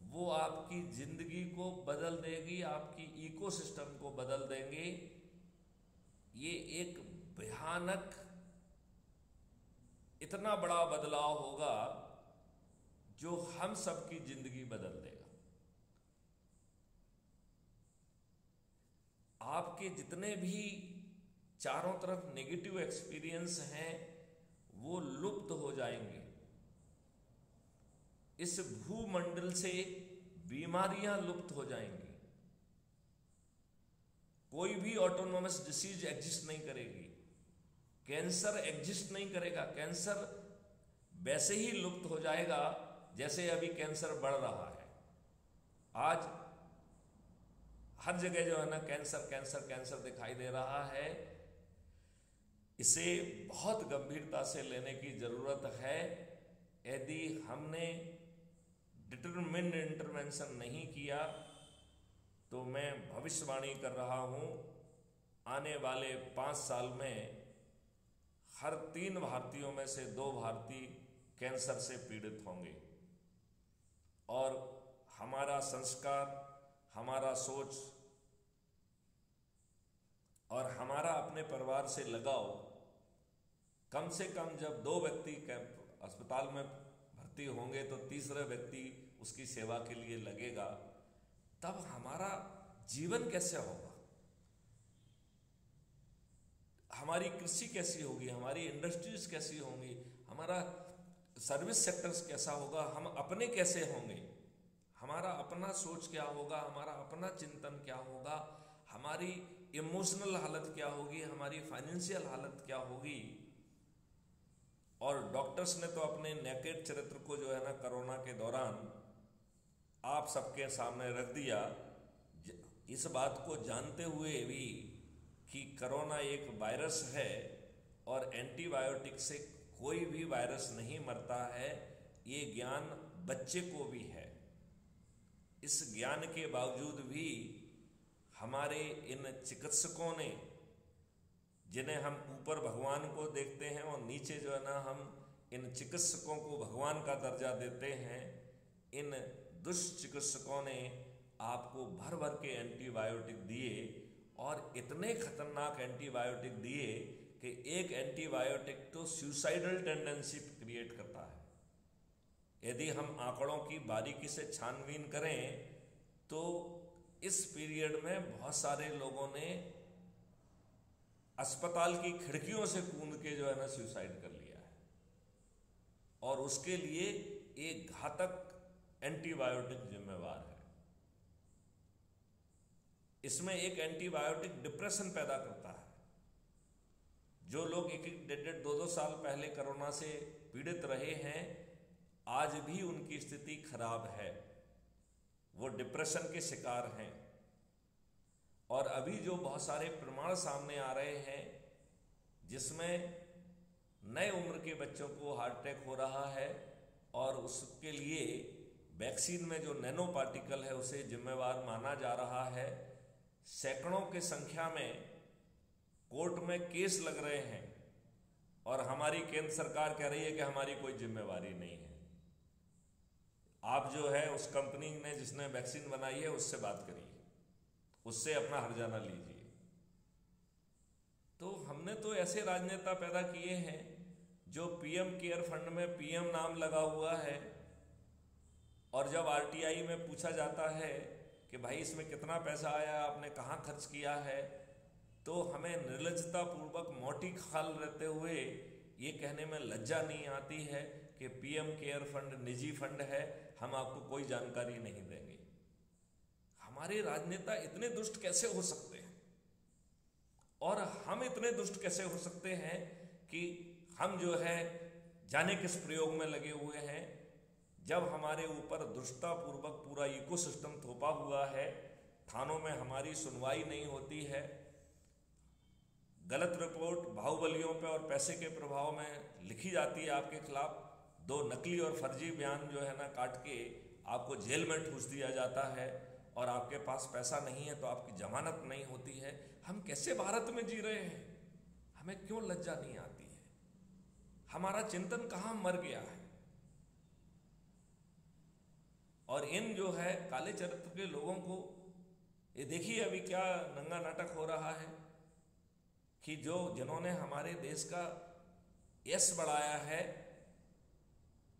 वो आपकी जिंदगी को बदल देगी, आपकी इकोसिस्टम को बदल देंगे। ये एक भयानक इतना बड़ा बदलाव होगा जो हम सबकी जिंदगी बदल देगा। आपके जितने भी चारों तरफ नेगेटिव एक्सपीरियंस हैं वो लुप्त हो जाएंगे। इस भूमंडल से बीमारियां लुप्त हो जाएंगी, कोई भी ऑटोनोमस डिसीज एग्जिस्ट नहीं करेगी, कैंसर एग्जिस्ट नहीं करेगा। कैंसर वैसे ही लुप्त हो जाएगा जैसे अभी कैंसर बढ़ रहा है। आज हर जगह जो है ना कैंसर कैंसर कैंसर दिखाई दे रहा है। इसे बहुत गंभीरता से लेने की जरूरत है। यदि हमने डिटरमिन्ड इंटरवेंशन नहीं किया तो मैं भविष्यवाणी कर रहा हूं, आने वाले 5 साल में हर 3 भारतीयों में से 2 भारतीय कैंसर से पीड़ित होंगे। और हमारा संस्कार, हमारा सोच और हमारा अपने परिवार से लगाव, कम से कम जब 2 व्यक्ति अस्पताल में भर्ती होंगे तो तीसरा व्यक्ति उसकी सेवा के लिए लगेगा। तब हमारा जीवन कैसे होगा, हमारी कृषि कैसी होगी, हमारी इंडस्ट्रीज कैसी होंगी, हमारा सर्विस सेक्टर्स कैसा होगा, हम अपने कैसे होंगे, हमारा अपना सोच क्या होगा, हमारा अपना चिंतन क्या होगा, हमारी इमोशनल हालत क्या होगी, हमारी फाइनेंशियल हालत क्या होगी। और डॉक्टर्स ने तो अपने नेकेड चरित्र को जो है ना कोरोना के दौरान आप सबके सामने रख दिया, इस बात को जानते हुए भी कि कोरोना एक वायरस है और एंटीबायोटिक से कोई भी वायरस नहीं मरता है, ये ज्ञान बच्चे को भी है। इस ज्ञान के बावजूद भी हमारे इन चिकित्सकों ने, जिन्हें हम ऊपर भगवान को देखते हैं और नीचे जो है ना हम इन चिकित्सकों को भगवान का दर्जा देते हैं, इन दुष्ट चिकित्सकों ने आपको भर भर के एंटीबायोटिक दिए और इतने खतरनाक एंटीबायोटिक दिए कि एक एंटीबायोटिक तो सुसाइडल टेंडेंसी क्रिएट करता है। यदि हम आंकड़ों की बारीकी से छानबीन करें तो इस पीरियड में बहुत सारे लोगों ने अस्पताल की खिड़कियों से कूद के जो है ना सुसाइड कर लिया है, और उसके लिए एक घातक एंटीबायोटिक जिम्मेवार है। इसमें एक एंटीबायोटिक डिप्रेशन पैदा करता है। जो लोग 1-1, 1.5, 2 साल पहले कोरोना से पीड़ित रहे हैं, आज भी उनकी स्थिति खराब है, वो डिप्रेशन के शिकार हैं। और अभी जो बहुत सारे प्रमाण सामने आ रहे हैं जिसमें नए उम्र के बच्चों को हार्ट अटैक हो रहा है और उसके लिए वैक्सीन में जो नैनो पार्टिकल है उसे जिम्मेवार माना जा रहा है। सैकड़ों की संख्या में कोर्ट में केस लग रहे हैं और हमारी केंद्र सरकार कह रही है कि हमारी कोई जिम्मेवारी नहीं है। आप जो है उस कंपनी ने जिसने वैक्सीन बनाई है उससे बात करिए, उससे अपना हर्जाना लीजिए। तो हमने तो ऐसे राजनेता पैदा किए हैं जो पीएम केयर फंड में पीएम नाम लगा हुआ है, और जब आरटीआई में पूछा जाता है कि भाई इसमें कितना पैसा आया, आपने कहाँ खर्च किया है, तो हमें निर्लज्जता पूर्वक मोटी खाल रहते हुए ये कहने में लज्जा नहीं आती है कि पीएम केयर फंड निजी फंड है, हम आपको कोई जानकारी नहीं देंगे। हमारे राजनेता इतने दुष्ट कैसे हो सकते हैं, और हम इतने दुष्ट कैसे हो सकते हैं कि हम जो है जाने किस प्रयोग में लगे हुए हैं, जब हमारे ऊपर दुष्टतापूर्वक पूरा इकोसिस्टम थोपा हुआ है, थानों में हमारी सुनवाई नहीं होती है, गलत रिपोर्ट बाहुबलियों पे और पैसे के प्रभाव में लिखी जाती है आपके खिलाफ, 2 नकली और फर्जी बयान जो है ना काट के आपको जेल में ठूस दिया जाता है, और आपके पास पैसा नहीं है तो आपकी जमानत नहीं होती है। हम कैसे भारत में जी रहे हैं, हमें क्यों लज्जा नहीं आती है, हमारा चिंतन कहाँ मर गया है। और इन जो है काले चरित्र के लोगों को, ये देखिए अभी क्या नंगा नाटक हो रहा है कि जिन्होंने हमारे देश का यश बढ़ाया है,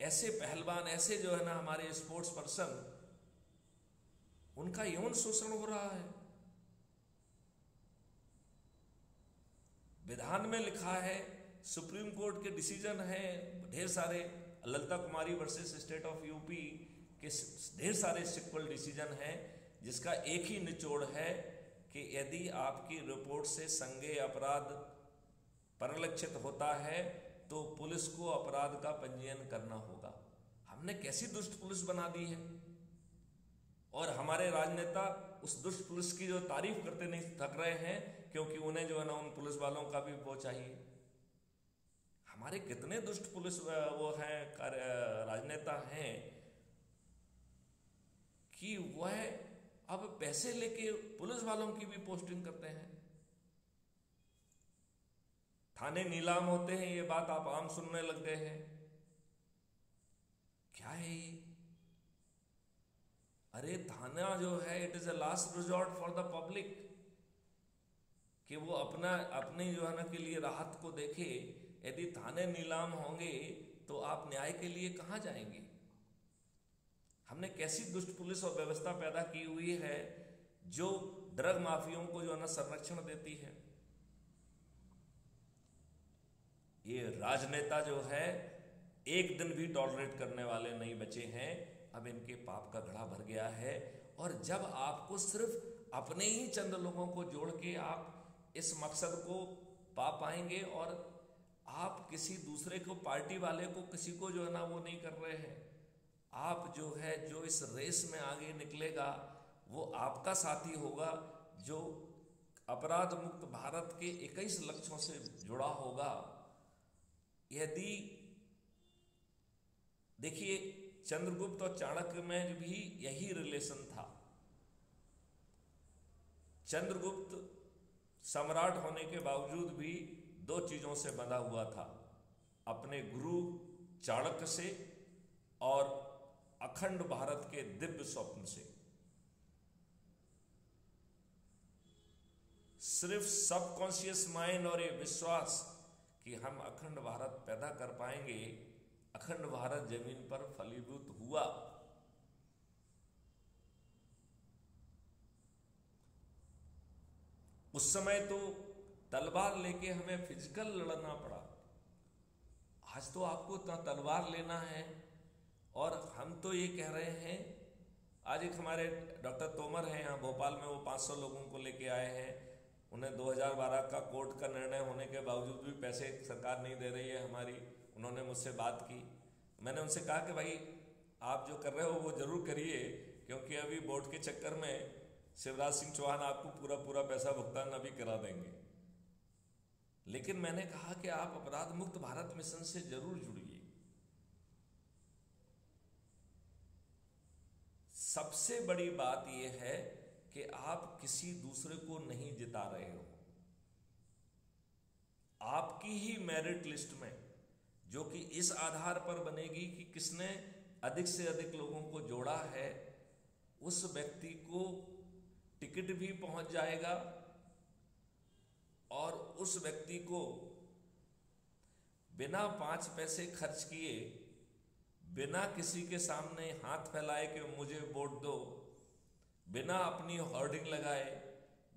ऐसे पहलवान, ऐसे जो है ना हमारे स्पोर्ट्स पर्सन, उनका यौन शोषण हो रहा है। विधान में लिखा है, सुप्रीम कोर्ट के डिसीजन है ढेर सारे, ललिता कुमारी वर्सेस स्टेट ऑफ यूपी, कि ढेर सारे सिक्वल डिसीजन हैं जिसका एक ही निचोड़ है कि यदि आपकी रिपोर्ट से संज्ञेय अपराध परिलक्षित होता है तो पुलिस को अपराध का पंजीयन करना होगा। हमने कैसी दुष्ट पुलिस बना दी है, और हमारे राजनेता उस दुष्ट पुलिस की जो तारीफ करते नहीं थक रहे हैं, क्योंकि उन्हें जो है ना उन पुलिस वालों का भी वो चाहिए। हमारे कितने दुष्ट पुलिस वो हैं राजनेता हैं कि वह अब पैसे लेके पुलिस वालों की भी पोस्टिंग करते हैं। थाने नीलाम होते हैं, ये बात आप आम सुनने लग गए हैं। क्या है ये? अरे थाना जो है it is a last resort for the public, कि वो अपने जो है ना के लिए राहत को देखे। यदि थाने नीलाम होंगे तो आप न्याय के लिए कहां जाएंगे? हमने कैसी दुष्ट पुलिस और व्यवस्था पैदा की हुई है जो ड्रग माफियों को जो है ना संरक्षण देती है। ये राजनेता जो है एक दिन भी टॉलरेट करने वाले नहीं बचे हैं। अब इनके पाप का घड़ा भर गया है, और जब आपको सिर्फ अपने ही चंद लोगों को जोड़ के आप इस मकसद को पा पाएंगे, और आप किसी दूसरे को, पार्टी वाले को, किसी को जो है ना वो नहीं कर रहे हैं। आप जो है जो इस रेस में आगे निकलेगा वो आपका साथी होगा, जो अपराध मुक्त भारत के 21 लक्ष्यों से जुड़ा होगा। यदि देखिए चंद्रगुप्त और चाणक्य में भी यही रिलेशन था। चंद्रगुप्त सम्राट होने के बावजूद भी दो चीजों से बंधा हुआ था, अपने गुरु चाणक्य से और अखंड भारत के दिव्य स्वप्न से। सिर्फ सबकॉन्शियस माइंड और ये विश्वास कि हम अखंड भारत पैदा कर पाएंगे, अखंड भारत जमीन पर फलीभूत हुआ। उस समय तो तलवार लेके हमें फिजिकल लड़ना पड़ा। आज तो आपको तलवार लेना है, और हम तो ये कह रहे हैं, आज एक हमारे डॉक्टर तोमर हैं यहाँ भोपाल में, वो 500 लोगों को लेके आए हैं। उन्हें 2012 का कोर्ट का निर्णय होने के बावजूद भी पैसे सरकार नहीं दे रही है हमारी। उन्होंने मुझसे बात की, मैंने उनसे कहा कि भाई आप जो कर रहे हो वो जरूर करिए, क्योंकि अभी वोट के चक्कर में शिवराज सिंह चौहान आपको पूरा पैसा भुगतान अभी करा देंगे। लेकिन मैंने कहा कि आप अपराध मुक्त भारत मिशन से जरूर जुड़िए। सबसे बड़ी बात यह है कि आप किसी दूसरे को नहीं जिता रहे हो। आपकी ही मेरिट लिस्ट में, जो कि इस आधार पर बनेगी कि किसने अधिक से अधिक लोगों को जोड़ा है, उस व्यक्ति को टिकट भी पहुंच जाएगा, और उस व्यक्ति को बिना 5 पैसे खर्च किए, बिना किसी के सामने हाथ फैलाए कि मुझे वोट दो, बिना अपनी होर्डिंग लगाए,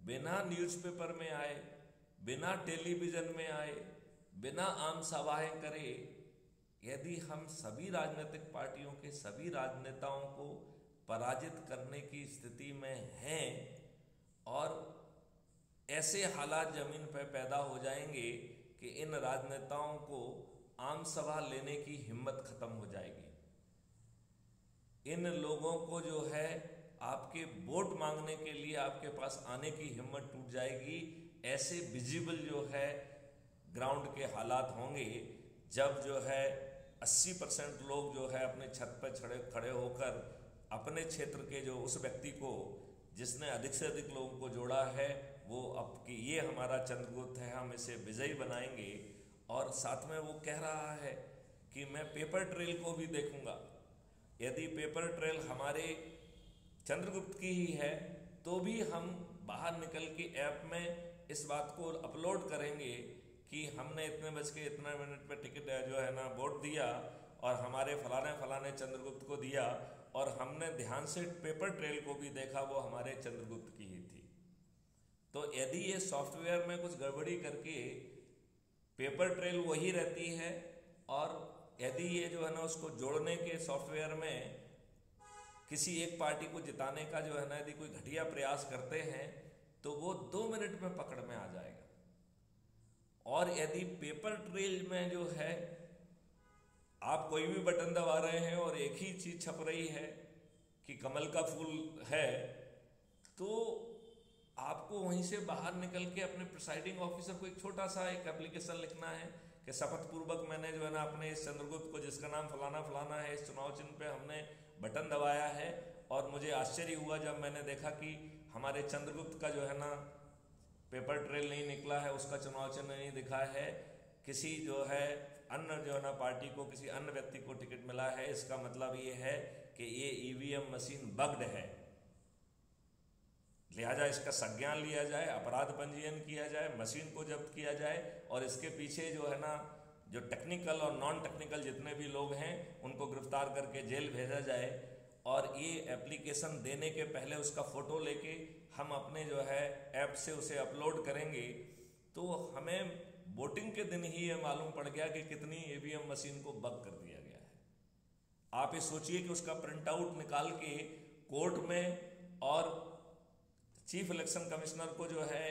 बिना न्यूज़पेपर में आए, बिना टेलीविजन में आए, बिना आम सभाएं करे, यदि हम सभी राजनीतिक पार्टियों के सभी राजनेताओं को पराजित करने की स्थिति में हैं, और ऐसे हालात जमीन पर पैदा हो जाएंगे कि इन राजनेताओं को आम सभा लेने की हिम्मत खत्म हो जाएगी। इन लोगों को जो है आपके वोट मांगने के लिए आपके पास आने की हिम्मत टूट जाएगी। ऐसे विजिबल जो है ग्राउंड के हालात होंगे, जब जो है 80% लोग जो है अपने छत पर खड़े होकर अपने क्षेत्र के जो उस व्यक्ति को जिसने अधिक से अधिक लोगों को जोड़ा है, वो अब कि ये हमारा चंद्रगुप्त है, हम इसे विजयी बनाएंगे। और साथ में वो कह रहा है कि मैं पेपर ट्रेल को भी देखूंगा। यदि पेपर ट्रेल हमारे चंद्रगुप्त की ही है तो भी हम बाहर निकल के ऐप में इस बात को अपलोड करेंगे कि हमने इतने बज के इतना मिनट पे टिकट जो है ना वोट दिया, और हमारे फलाने चंद्रगुप्त को दिया, और हमने ध्यान से पेपर ट्रेल को भी देखा, वो हमारे चंद्रगुप्त की ही थी। तो यदि ये सॉफ्टवेयर में कुछ गड़बड़ी करके पेपर ट्रेल वही रहती है, और यदि ये जो है ना उसको जोड़ने के सॉफ्टवेयर में किसी एक पार्टी को जिताने का जो है ना, यदि कोई घटिया प्रयास करते हैं तो वो 2 मिनट में पकड़ में आ जाएगा। और यदि पेपर ट्रेल में जो है आप कोई भी बटन दबा रहे हैं और एक ही चीज छप रही है कि कमल का फूल है, तो आपको वहीं से बाहर निकल के अपने प्रिसाइडिंग ऑफिसर को एक छोटा सा एक एप्लीकेशन लिखना है कि शपथ पूर्वक मैंने जो है ना अपने इस चंद्रगुप्त को, जिसका नाम फलाना फलाना है, इस चुनाव चिन्ह पे हमने बटन दबाया है और मुझे आश्चर्य हुआ जब मैंने देखा कि हमारे चंद्रगुप्त का जो है ना पेपर ट्रेल नहीं निकला है, उसका चुनाव चिन्ह नहीं दिखा है, किसी जो है अन्य जो है ना पार्टी को, किसी अन्य व्यक्ति को टिकट मिला है, इसका मतलब ये है कि ये ईवीएम मशीन बग्ड है, लिहाजा इसका संज्ञान लिया जाए, अपराध पंजीयन किया जाए, मशीन को जब्त किया जाए और इसके पीछे जो है ना जो टेक्निकल और नॉन टेक्निकल जितने भी लोग हैं उनको गिरफ्तार करके जेल भेजा जाए। और ये एप्लीकेशन देने के पहले उसका फ़ोटो लेके हम अपने जो है ऐप से उसे अपलोड करेंगे तो हमें वोटिंग के दिन ही ये मालूम पड़ गया कि कितनी ईवीएम मशीन को बग कर दिया गया है। आप ये सोचिए कि उसका प्रिंट आउट निकाल के कोर्ट में और चीफ इलेक्शन कमिश्नर को जो है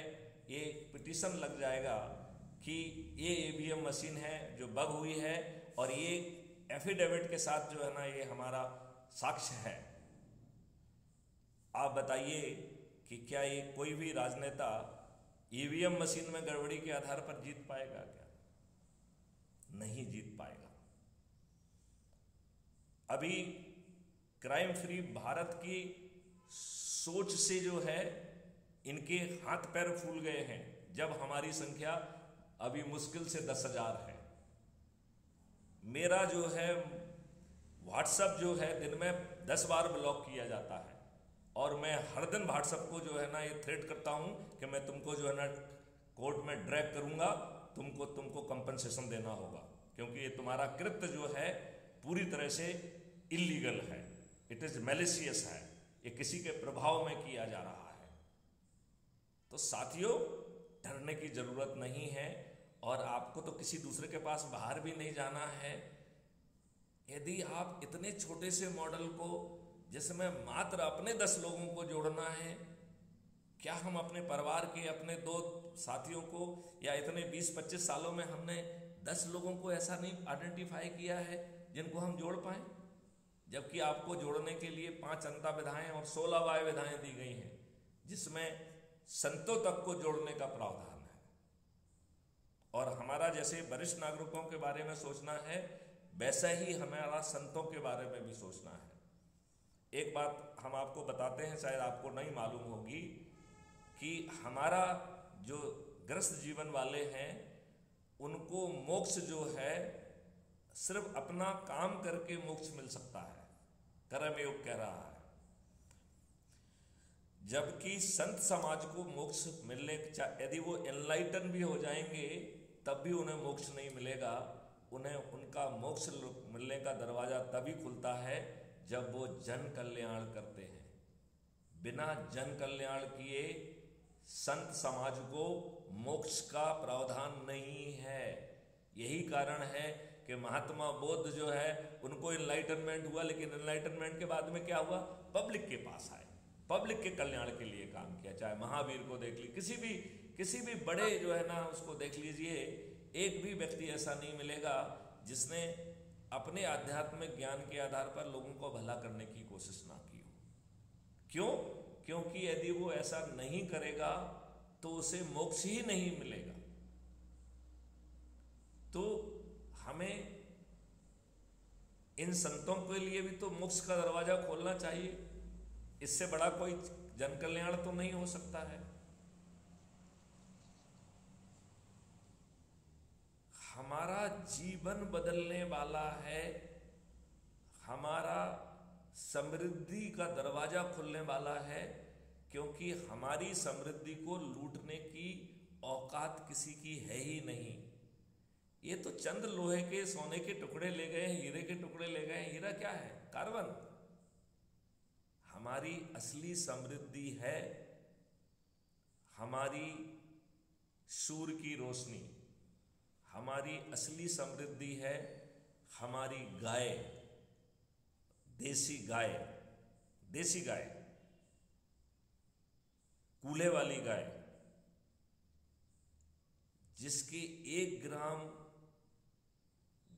ये पिटीशन लग जाएगा कि ये ईवीएम मशीन है जो बग हुई है और ये एफिडेविट के साथ जो है ना ये हमारा साक्ष्य है। आप बताइए कि क्या ये कोई भी राजनेता ईवीएम मशीन में गड़बड़ी के आधार पर जीत पाएगा क्या? नहीं जीत पाएगा। अभी क्राइम फ्री भारत की सोच से जो है इनके हाथ पैर फूल गए हैं, जब हमारी संख्या अभी मुश्किल से 10,000 है। मेरा जो है व्हाट्सएप जो है दिन में 10 बार ब्लॉक किया जाता है और मैं हर दिन व्हाट्सएप को जो है ना ये थ्रेट करता हूं कि मैं तुमको जो है ना कोर्ट में ड्रैग करूंगा, तुमको कंपनसेशन देना होगा, क्योंकि ये तुम्हारा कृत्य जो है पूरी तरह से इलीगल है, इट इज मैलिशियस है, ये किसी के प्रभाव में किया जा रहा है। तो साथियों, डरने की जरूरत नहीं है और आपको तो किसी दूसरे के पास बाहर भी नहीं जाना है। यदि आप इतने छोटे से मॉडल को, जिसमें मात्र अपने 10 लोगों को जोड़ना है, क्या हम अपने परिवार के अपने 2 साथियों को या इतने 20-25 सालों में हमने 10 लोगों को ऐसा नहीं आइडेंटिफाई किया है जिनको हम जोड़ पाए? जबकि आपको जोड़ने के लिए 5 अंता विधाएं और 16 वाय विधाएं दी गई हैं, जिसमें संतों तक को जोड़ने का प्रावधान है। और हमारा जैसे वरिष्ठ नागरिकों के बारे में सोचना है, वैसा ही हमारा संतों के बारे में भी सोचना है। एक बात हम आपको बताते हैं, शायद आपको नहीं मालूम होगी, कि हमारा जो ग्रस्त जीवन वाले हैं उनको मोक्ष जो है सिर्फ अपना काम करके मोक्ष मिल सकता है, कर्मयोग कह रहा है। जबकि संत समाज को मोक्ष मिलने, यदि वो एनलाइटन भी हो जाएंगे तब भी उन्हें मोक्ष नहीं मिलेगा। उन्हें उनका मोक्ष मिलने का दरवाजा तभी खुलता है जब वो जन कल्याण करते हैं। बिना जन कल्याण किए संत समाज को मोक्ष का प्रावधान नहीं है। यही कारण है कि महात्मा बुद्ध जो है उनको एनलाइटनमेंट हुआ, लेकिन एनलाइटनमेंट के बाद में क्या हुआ? पब्लिक के पास आए, पब्लिक के कल्याण के लिए काम किया। चाहे महावीर को देख लीजिए, किसी भी बड़े जो है ना उसको देख लीजिए, एक भी व्यक्ति ऐसा नहीं मिलेगा जिसने अपने आध्यात्मिक ज्ञान के आधार पर लोगों को भला करने की कोशिश ना की हो। क्यों? क्योंकि यदि वो ऐसा नहीं करेगा तो उसे मोक्ष ही नहीं मिलेगा। तो हमें इन संतों के लिए भी तो मोक्ष का दरवाजा खोलना चाहिए। इससे बड़ा कोई जन कल्याण तो नहीं हो सकता है। हमारा जीवन बदलने वाला है, हमारा समृद्धि का दरवाजा खुलने वाला है, क्योंकि हमारी समृद्धि को लूटने की औकात किसी की है ही नहीं। ये तो चंद लोहे के सोने के टुकड़े ले गए, हीरे के टुकड़े ले गए। हीरा क्या है? कार्बन। हमारी असली समृद्धि है हमारी सूर्य की रोशनी। हमारी असली समृद्धि है हमारी गाय, देसी गाय। देसी गाय, कूल्हे वाली गाय, जिसके 1 ग्राम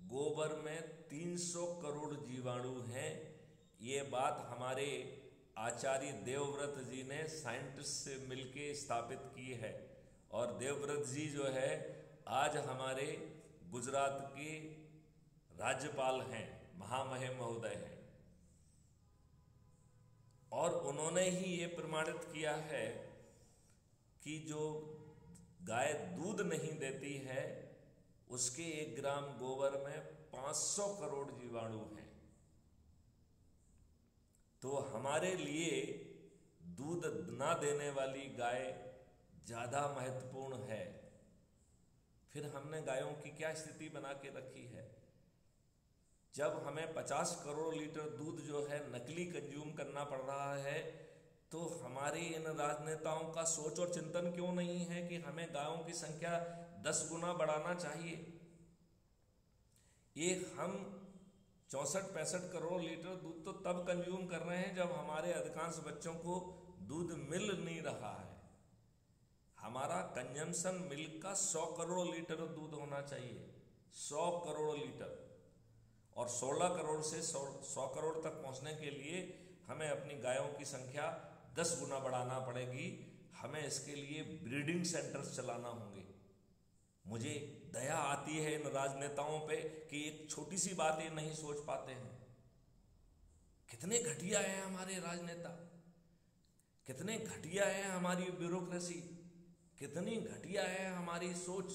गोबर में 300 करोड़ जीवाणु हैं। ये बात हमारे आचार्य देवव्रत जी ने साइंटिस्ट से मिलके स्थापित की है। और देवव्रत जी जो है आज हमारे गुजरात के राज्यपाल हैं, महामहिम महोदय हैं। और उन्होंने ही ये प्रमाणित किया है कि जो गाय दूध नहीं देती है उसके 1 ग्राम गोबर में 500 करोड़ जीवाणु हैं। तो हमारे लिए दूध ना देने वाली गाय ज़्यादा महत्वपूर्ण है। फिर हमने गायों की क्या स्थिति बना के रखी है? जब हमें 50 करोड़ लीटर दूध जो है नकली कंज्यूम करना पड़ रहा है, तो हमारे इन राजनेताओं का सोच और चिंतन क्यों नहीं है कि हमें गायों की संख्या 10 गुना बढ़ाना चाहिए। ये हम 64-65 करोड़ लीटर दूध तो तब कंज्यूम कर रहे हैं जब हमारे अधिकांश बच्चों को दूध मिल नहीं रहा है। हमारा कंजम्पशन मिल्क का 100 करोड़ लीटर दूध होना चाहिए, 100 करोड़ लीटर। और 16 करोड़ से 100 करोड़ तक पहुंचने के लिए हमें अपनी गायों की संख्या 10 गुना बढ़ाना पड़ेगी। हमें इसके लिए ब्रीडिंग सेंटर्स चलाना होंगे। मुझे दया आती है इन राजनेताओं पे कि एक छोटी सी बात ये नहीं सोच पाते हैं। कितने घटिया हैं हमारे राजनेता, कितने घटिया है हमारी ब्यूरोक्रेसी, कितनी घटिया है हमारी सोच,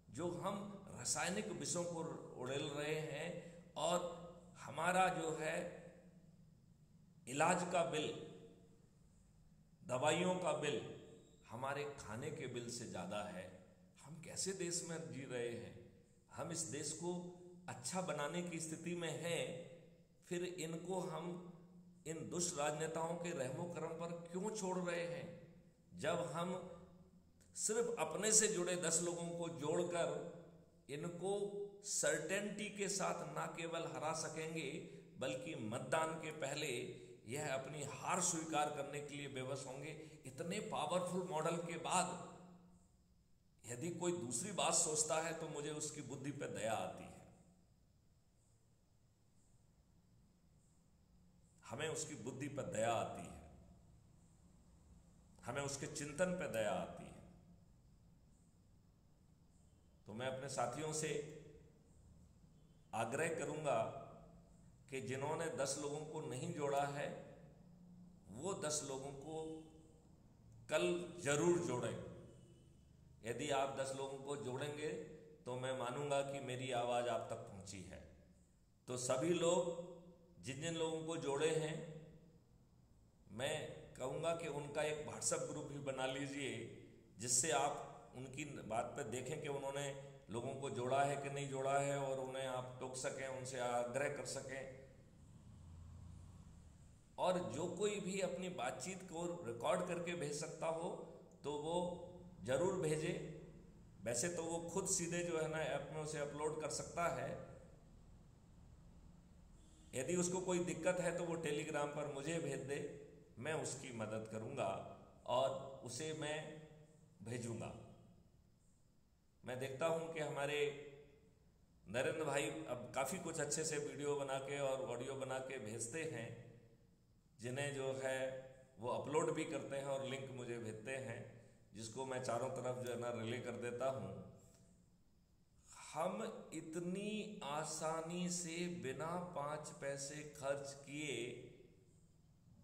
जो हम रासायनिक विषों को उड़ेल रहे हैं। और हमारा जो है इलाज का बिल, दवाइयों का बिल हमारे खाने के बिल से ज़्यादा है। हम कैसे देश में जी रहे हैं? हम इस देश को अच्छा बनाने की स्थिति में हैं, फिर इनको हम इन दुष्ट राजनेताओं के रहमो करम पर क्यों छोड़ रहे हैं? जब हम सिर्फ अपने से जुड़े 10 लोगों को जोड़कर इनको सर्टेनिटी के साथ ना केवल हरा सकेंगे, बल्कि मतदान के पहले यह अपनी हार स्वीकार करने के लिए बेबस होंगे। इतने पावरफुल मॉडल के बाद यदि कोई दूसरी बात सोचता है तो मुझे उसकी बुद्धि पर दया आती है। हमें उसकी बुद्धि पर दया आती है, हमें उसके चिंतन पर दया आती है। तो मैं अपने साथियों से आग्रह करूंगा कि जिन्होंने 10 लोगों को नहीं जोड़ा है, वो 10 लोगों को कल जरूर जोड़ें। यदि आप 10 लोगों को जोड़ेंगे तो मैं मानूंगा कि मेरी आवाज़ आप तक पहुंची है। तो सभी लोग जिन जिन लोगों को जोड़े हैं, मैं कहूँगा कि उनका एक व्हाट्सएप ग्रुप भी बना लीजिए, जिससे आप उनकी बात पर देखें कि उन्होंने लोगों को जोड़ा है कि नहीं जोड़ा है, और उन्हें आप टोक सकें, उनसे आग्रह कर सकें। और जो कोई भी अपनी बातचीत को रिकॉर्ड करके भेज सकता हो तो वो ज़रूर भेजे। वैसे तो वो खुद सीधे जो है ना ऐप में उसे अपलोड कर सकता है। यदि उसको कोई दिक्कत है तो वो टेलीग्राम पर मुझे भेज दे, मैं उसकी मदद करूँगा और उसे मैं भेजूँगा। मैं देखता हूँ कि हमारे नरेंद्र भाई अब काफ़ी कुछ अच्छे से वीडियो बना के और ऑडियो बना के भेजते हैं, जिन्हें जो है वो अपलोड भी करते हैं और लिंक मुझे भेजते हैं, जिसको मैं चारों तरफ जो है ना रिले कर देता हूँ। हम इतनी आसानी से बिना 5 पैसे खर्च किए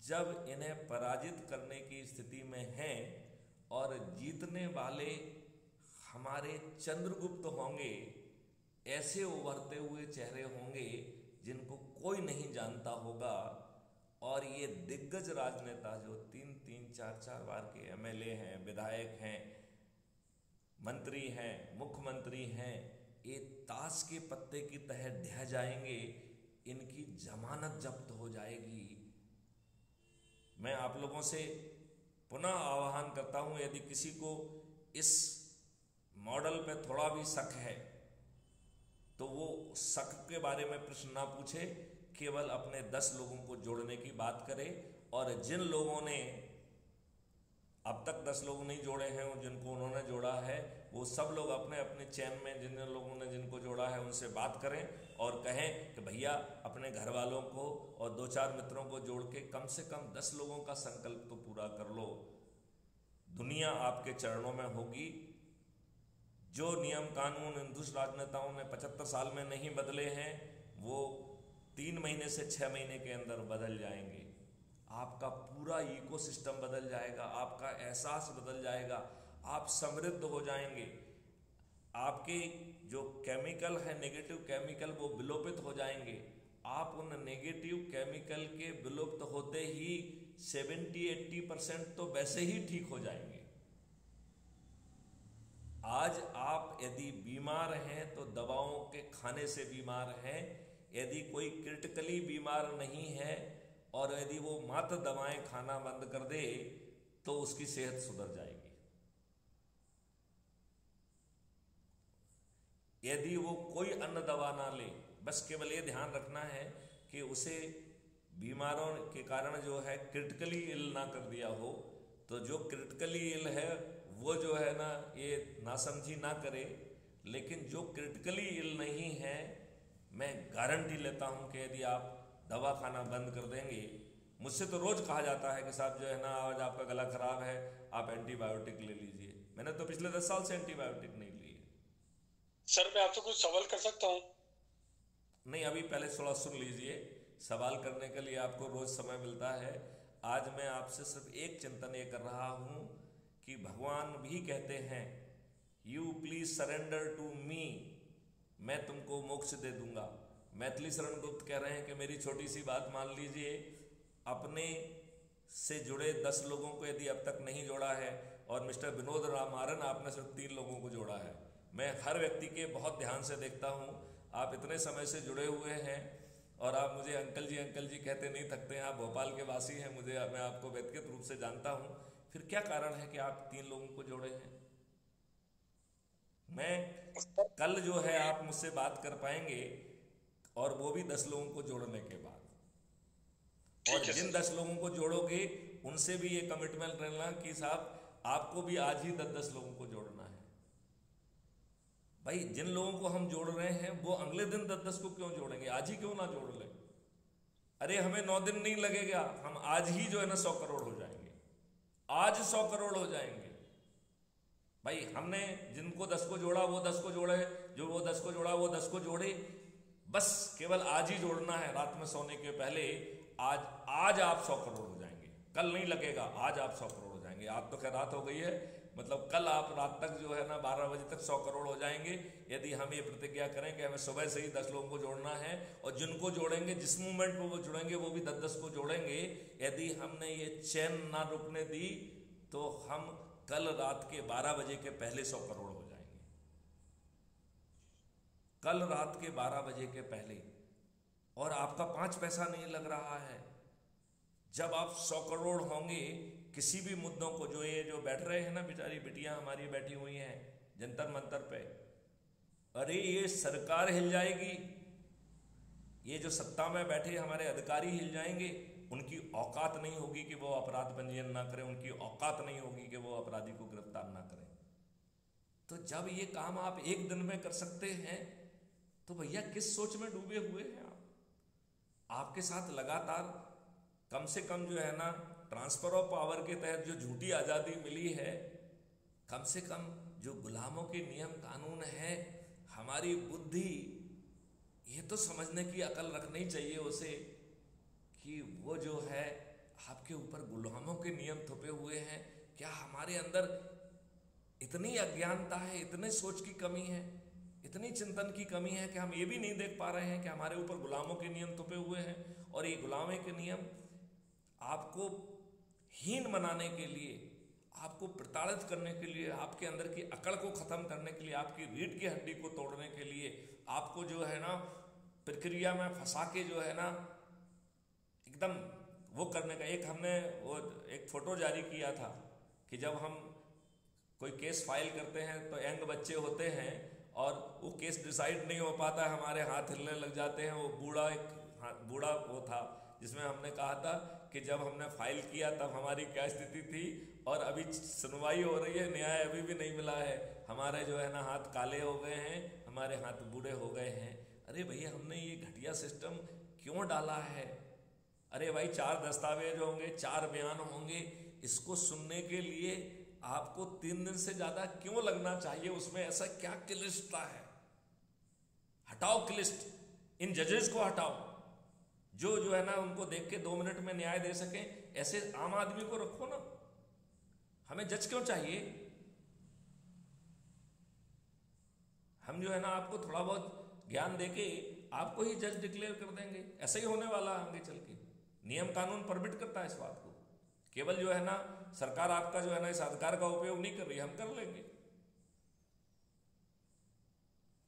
जब इन्हें पराजित करने की स्थिति में हैं, और जीतने वाले हमारे चंद्रगुप्त होंगे, ऐसे उभरते हुए चेहरे होंगे जिनको कोई नहीं जानता होगा। और ये दिग्गज राजनेता जो 3-3, 4-4 बार के एमएलए हैं, विधायक हैं, मंत्री हैं, मुख्यमंत्री हैं, ये ताश के पत्ते की तरह ढह जाएंगे, इनकी जमानत जब्त हो जाएगी। मैं आप लोगों से पुनः आह्वान करता हूं, यदि किसी को इस मॉडल पे थोड़ा भी शक है तो वो शक के बारे में प्रश्न ना पूछे केवल अपने 10 लोगों को जोड़ने की बात करे, और जिन लोगों ने अब तक 10 लोग नहीं जोड़े हैं और जिनको उन्होंने जोड़ा है, वो सब लोग अपने अपने चैन में जिन लोगों ने जिनको जोड़ा है उनसे बात करें और कहें कि भैया अपने घर वालों को और 2-4 मित्रों को जोड़ के कम से कम 10 लोगों का संकल्प तो पूरा कर लो। दुनिया आपके चरणों में होगी। जो नियम कानून हिंदू राजनेताओं ने 75 साल में नहीं बदले हैं, वो 3 महीने से 6 महीने के अंदर बदल जाएंगे। आपका पूरा इकोसिस्टम बदल जाएगा, आपका एहसास बदल जाएगा, आप समृद्ध हो जाएंगे। आपके जो केमिकल है, नेगेटिव केमिकल, वो विलोपित हो जाएंगे। आप उन नेगेटिव केमिकल के विलुप्त होते ही 70-80% तो वैसे ही ठीक हो जाएंगे। आज आप यदि बीमार हैं तो दवाओं के खाने से बीमार हैं। यदि कोई क्रिटिकली बीमार नहीं है और यदि वो मात्र दवाएं खाना बंद कर दे तो उसकी सेहत सुधर जाएगी। यदि वो कोई अन्य दवा ना ले, बस केवल ये ध्यान रखना है कि उसे बीमारों के कारण जो है क्रिटिकली इल ना कर दिया हो, तो जो क्रिटिकली इल है वो जो है ना ये नासमझी ना करे। लेकिन जो क्रिटिकली इल नहीं है, मैं गारंटी लेता हूं कि यदि आप दवा खाना बंद कर देंगे, मुझसे तो रोज कहा जाता है कि साहब जो है ना आज आपका गला खराब है, आप एंटीबायोटिक ले लीजिए। मैंने तो पिछले 10 साल से एंटीबायोटिक नहीं ली है। सर मैं आपसे कुछ सवाल कर सकता हूँ? नहीं, अभी पहले थोड़ा सुन लीजिए। सवाल करने के लिए आपको रोज समय मिलता है। आज मैं आपसे सिर्फ एक चिंतन ये कर रहा हूँ कि भगवान भी कहते हैं you please surrender to me, मैं तुमको मोक्ष दे दूंगा। मैथिली शरण गुप्त कह रहे हैं कि मेरी छोटी सी बात मान लीजिए, अपने से जुड़े 10 लोगों को यदि अब तक नहीं जोड़ा है, और मिस्टर विनोद रामारन आपने सिर्फ 3 लोगों को जोड़ा है। मैं हर व्यक्ति के बहुत ध्यान से देखता हूँ, आप इतने समय से जुड़े हुए हैं और आप मुझे अंकल जी कहते नहीं थकते हैं। आप भोपाल के वासी हैं, मैं आपको व्यक्तिगत रूप से जानता हूँ। फिर क्या कारण है कि आप 3 लोगों को जोड़े हैं? मैं कल जो है आप मुझसे बात कर पाएंगे, और वो भी 10 लोगों को जोड़ने के बाद। और जिन 10 लोगों को जोड़ोगे उनसे भी ये कमिटमेंट रहना कि साहब आपको भी आज ही 10 लोगों को जोड़ना है। भाई जिन लोगों को हम जोड़ रहे हैं वो अगले दिन 10 को क्यों जोड़ेंगे? आज ही क्यों ना जोड़ लें? अरे हमें 9 दिन नहीं लगेगा, हम आज ही जो है ना 100 करोड़ हो जाएंगे। आज 100 करोड़ हो जाएंगे। भाई हमने जिनको 10 को जोड़ा वो 10 को जोड़े, जो वो 10 को जोड़ा वो 10 को जोड़े। बस केवल आज ही जोड़ना है, रात में सोने के पहले। आज आप 100 करोड़ हो जाएंगे। कल नहीं लगेगा, आज आप 100 करोड़ हो जाएंगे। आप तो खैर रात हो गई है, मतलब कल आप रात तक जो है ना 12 बजे तक 100 करोड़ हो जाएंगे। यदि हम ये प्रतिज्ञा करें कि हमें सुबह से ही 10 लोगों को जोड़ना है, और जिनको जोड़ेंगे जिस मूवमेंट में वो जुड़ेंगे वो भी 10 को जोड़ेंगे। यदि हमने ये चैन ना रुकने दी तो हम कल रात के 12 बजे के पहले 100 करोड़ हो जाएंगे। कल रात के 12 बजे के पहले। और आपका 5 पैसा नहीं लग रहा है। जब आप 100 करोड़ होंगे, किसी भी मुद्दों को, जो बैठ रहे हैं ना बेचारी बिटियां हमारी बैठी हुई हैं जंतर मंतर पे, अरे ये सरकार हिल जाएगी। ये जो सत्ता में बैठे हमारे अधिकारी हिल जाएंगे। उनकी औकात नहीं होगी कि वो अपराध पंजीयन ना करें, उनकी औकात नहीं होगी कि वो अपराधी को गिरफ्तार ना करें। तो जब ये काम आप एक दिन में कर सकते हैं तो भैया किस सोच में डूबे हुए हैं आप? आपके साथ लगातार कम से कम जो है ना ट्रांसफर ऑफ पावर के तहत जो झूठी आज़ादी मिली है, कम से कम जो गुलामों के नियम कानून है, हमारी बुद्धि ये तो समझने की अकल रखनी चाहिए उसे कि वो जो है आपके ऊपर गुलामों के नियम थोपे हुए हैं। क्या हमारे अंदर इतनी अज्ञानता है, इतने सोच की कमी है, इतनी चिंतन की कमी है कि हम ये भी नहीं देख पा रहे हैं कि हमारे ऊपर गुलामों के नियम थोपे हुए हैं। और ये गुलामी के नियम आपको हीन बनाने के लिए, आपको प्रताड़ित करने के लिए, आपके अंदर की अकड़ को खत्म करने के लिए, आपकी रीढ़ की हड्डी को तोड़ने के लिए, आपको जो है ना प्रक्रिया में फंसा के जो है ना एकदम वो करने का। हमने वो एक फोटो जारी किया था कि जब हम कोई केस फाइल करते हैं तो यंग बच्चे होते हैं और वो केस डिसाइड नहीं हो पाता है, हमारे हाथ हिलने लग जाते हैं। वो बूढ़ा एक बूढ़ा वो था जिसमें हमने कहा था कि जब हमने फाइल किया तब हमारी क्या स्थिति थी और अभी सुनवाई हो रही है, न्याय अभी भी नहीं मिला है, हमारे जो है ना हाथ काले हो गए हैं, हमारे हाथ बूढ़े हो गए हैं। अरे भैया हमने ये घटिया सिस्टम क्यों डाला है? अरे भाई 4 दस्तावेज होंगे, 4 बयान होंगे, इसको सुनने के लिए आपको 3 दिन से ज्यादा क्यों लगना चाहिए? उसमें ऐसा क्या क्लिष्टता है? हटाओ क्लिष्ट, इन जजेस को हटाओ जो है ना उनको देख के 2 मिनट में न्याय दे सके। ऐसे आम आदमी को रखो ना, हमें जज क्यों चाहिए? हम जो है ना आपको थोड़ा बहुत ज्ञान देके आपको ही जज डिक्लेयर कर देंगे। ऐसा ही होने वाला है आगे चल के। नियम कानून परमिट करता है इस बात को। केवल जो है ना सरकार आपका जो है ना इस अधिकार का उपयोग नहीं कर रही, हम कर लेंगे।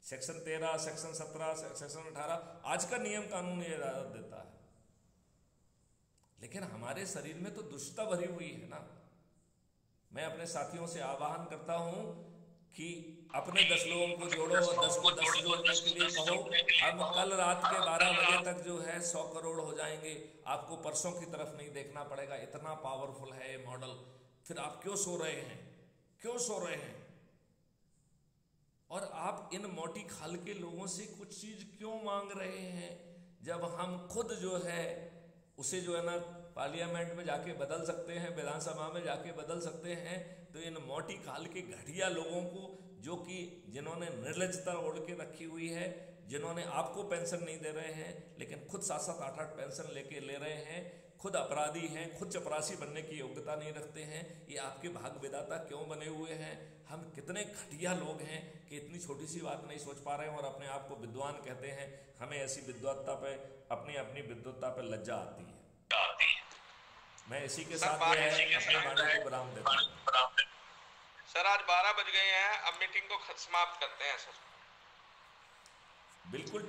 सेक्शन 13, सेक्शन 17, सेक्शन 18 आज का नियम कानून ये इजाजत देता है, लेकिन हमारे शरीर में तो दुष्टता भरी हुई है ना। मैं अपने साथियों से आह्वान करता हूं कि अपने 10 लोगों को जोड़ो और 10 को 10 जोड़ने के लिए कहो। हम कल रात के 12 बजे तक जो है 100 करोड़ हो जाएंगे। आपको परसों की तरफ नहीं देखना पड़ेगा, इतना पावरफुल है ये मॉडल। फिर आप क्यों सो रहे हैं? क्यों सो रहे हैं? और आप इन मोटी खाल के लोगों से कुछ चीज क्यों मांग रहे हैं, जब हम खुद जो है उसे जो है ना पार्लियामेंट में जाके बदल सकते हैं, विधानसभा में जाके बदल सकते हैं। तो इन मोटी खाल के घटिया लोगों को, जो कि जिन्होंने निर्लज्जता ओढ़ के रखी हुई है, जिन्होंने आपको पेंशन नहीं दे रहे हैं लेकिन खुद 7-7, 8-8 पेंशन लेके ले रहे हैं, खुद अपराधी हैं, खुद चपरासी बनने की योग्यता नहीं रखते हैं, ये आपके भाग विधाता क्यों बने हुए हैं? हम कितने घटिया लोग हैं कि इतनी छोटी सी बात नहीं सोच पा रहे हैं और अपने आप को विद्वान कहते हैं। हमें ऐसी विद्वत्ता पे, अपनी विद्वत्ता पे लज्जा आती है। मैं इसी के साथ अपने वाणी को विराम देता हूं। सर आज 12 बज गए हैं, अब मीटिंग को समाप्त करते हैं सर। बिल्कुल।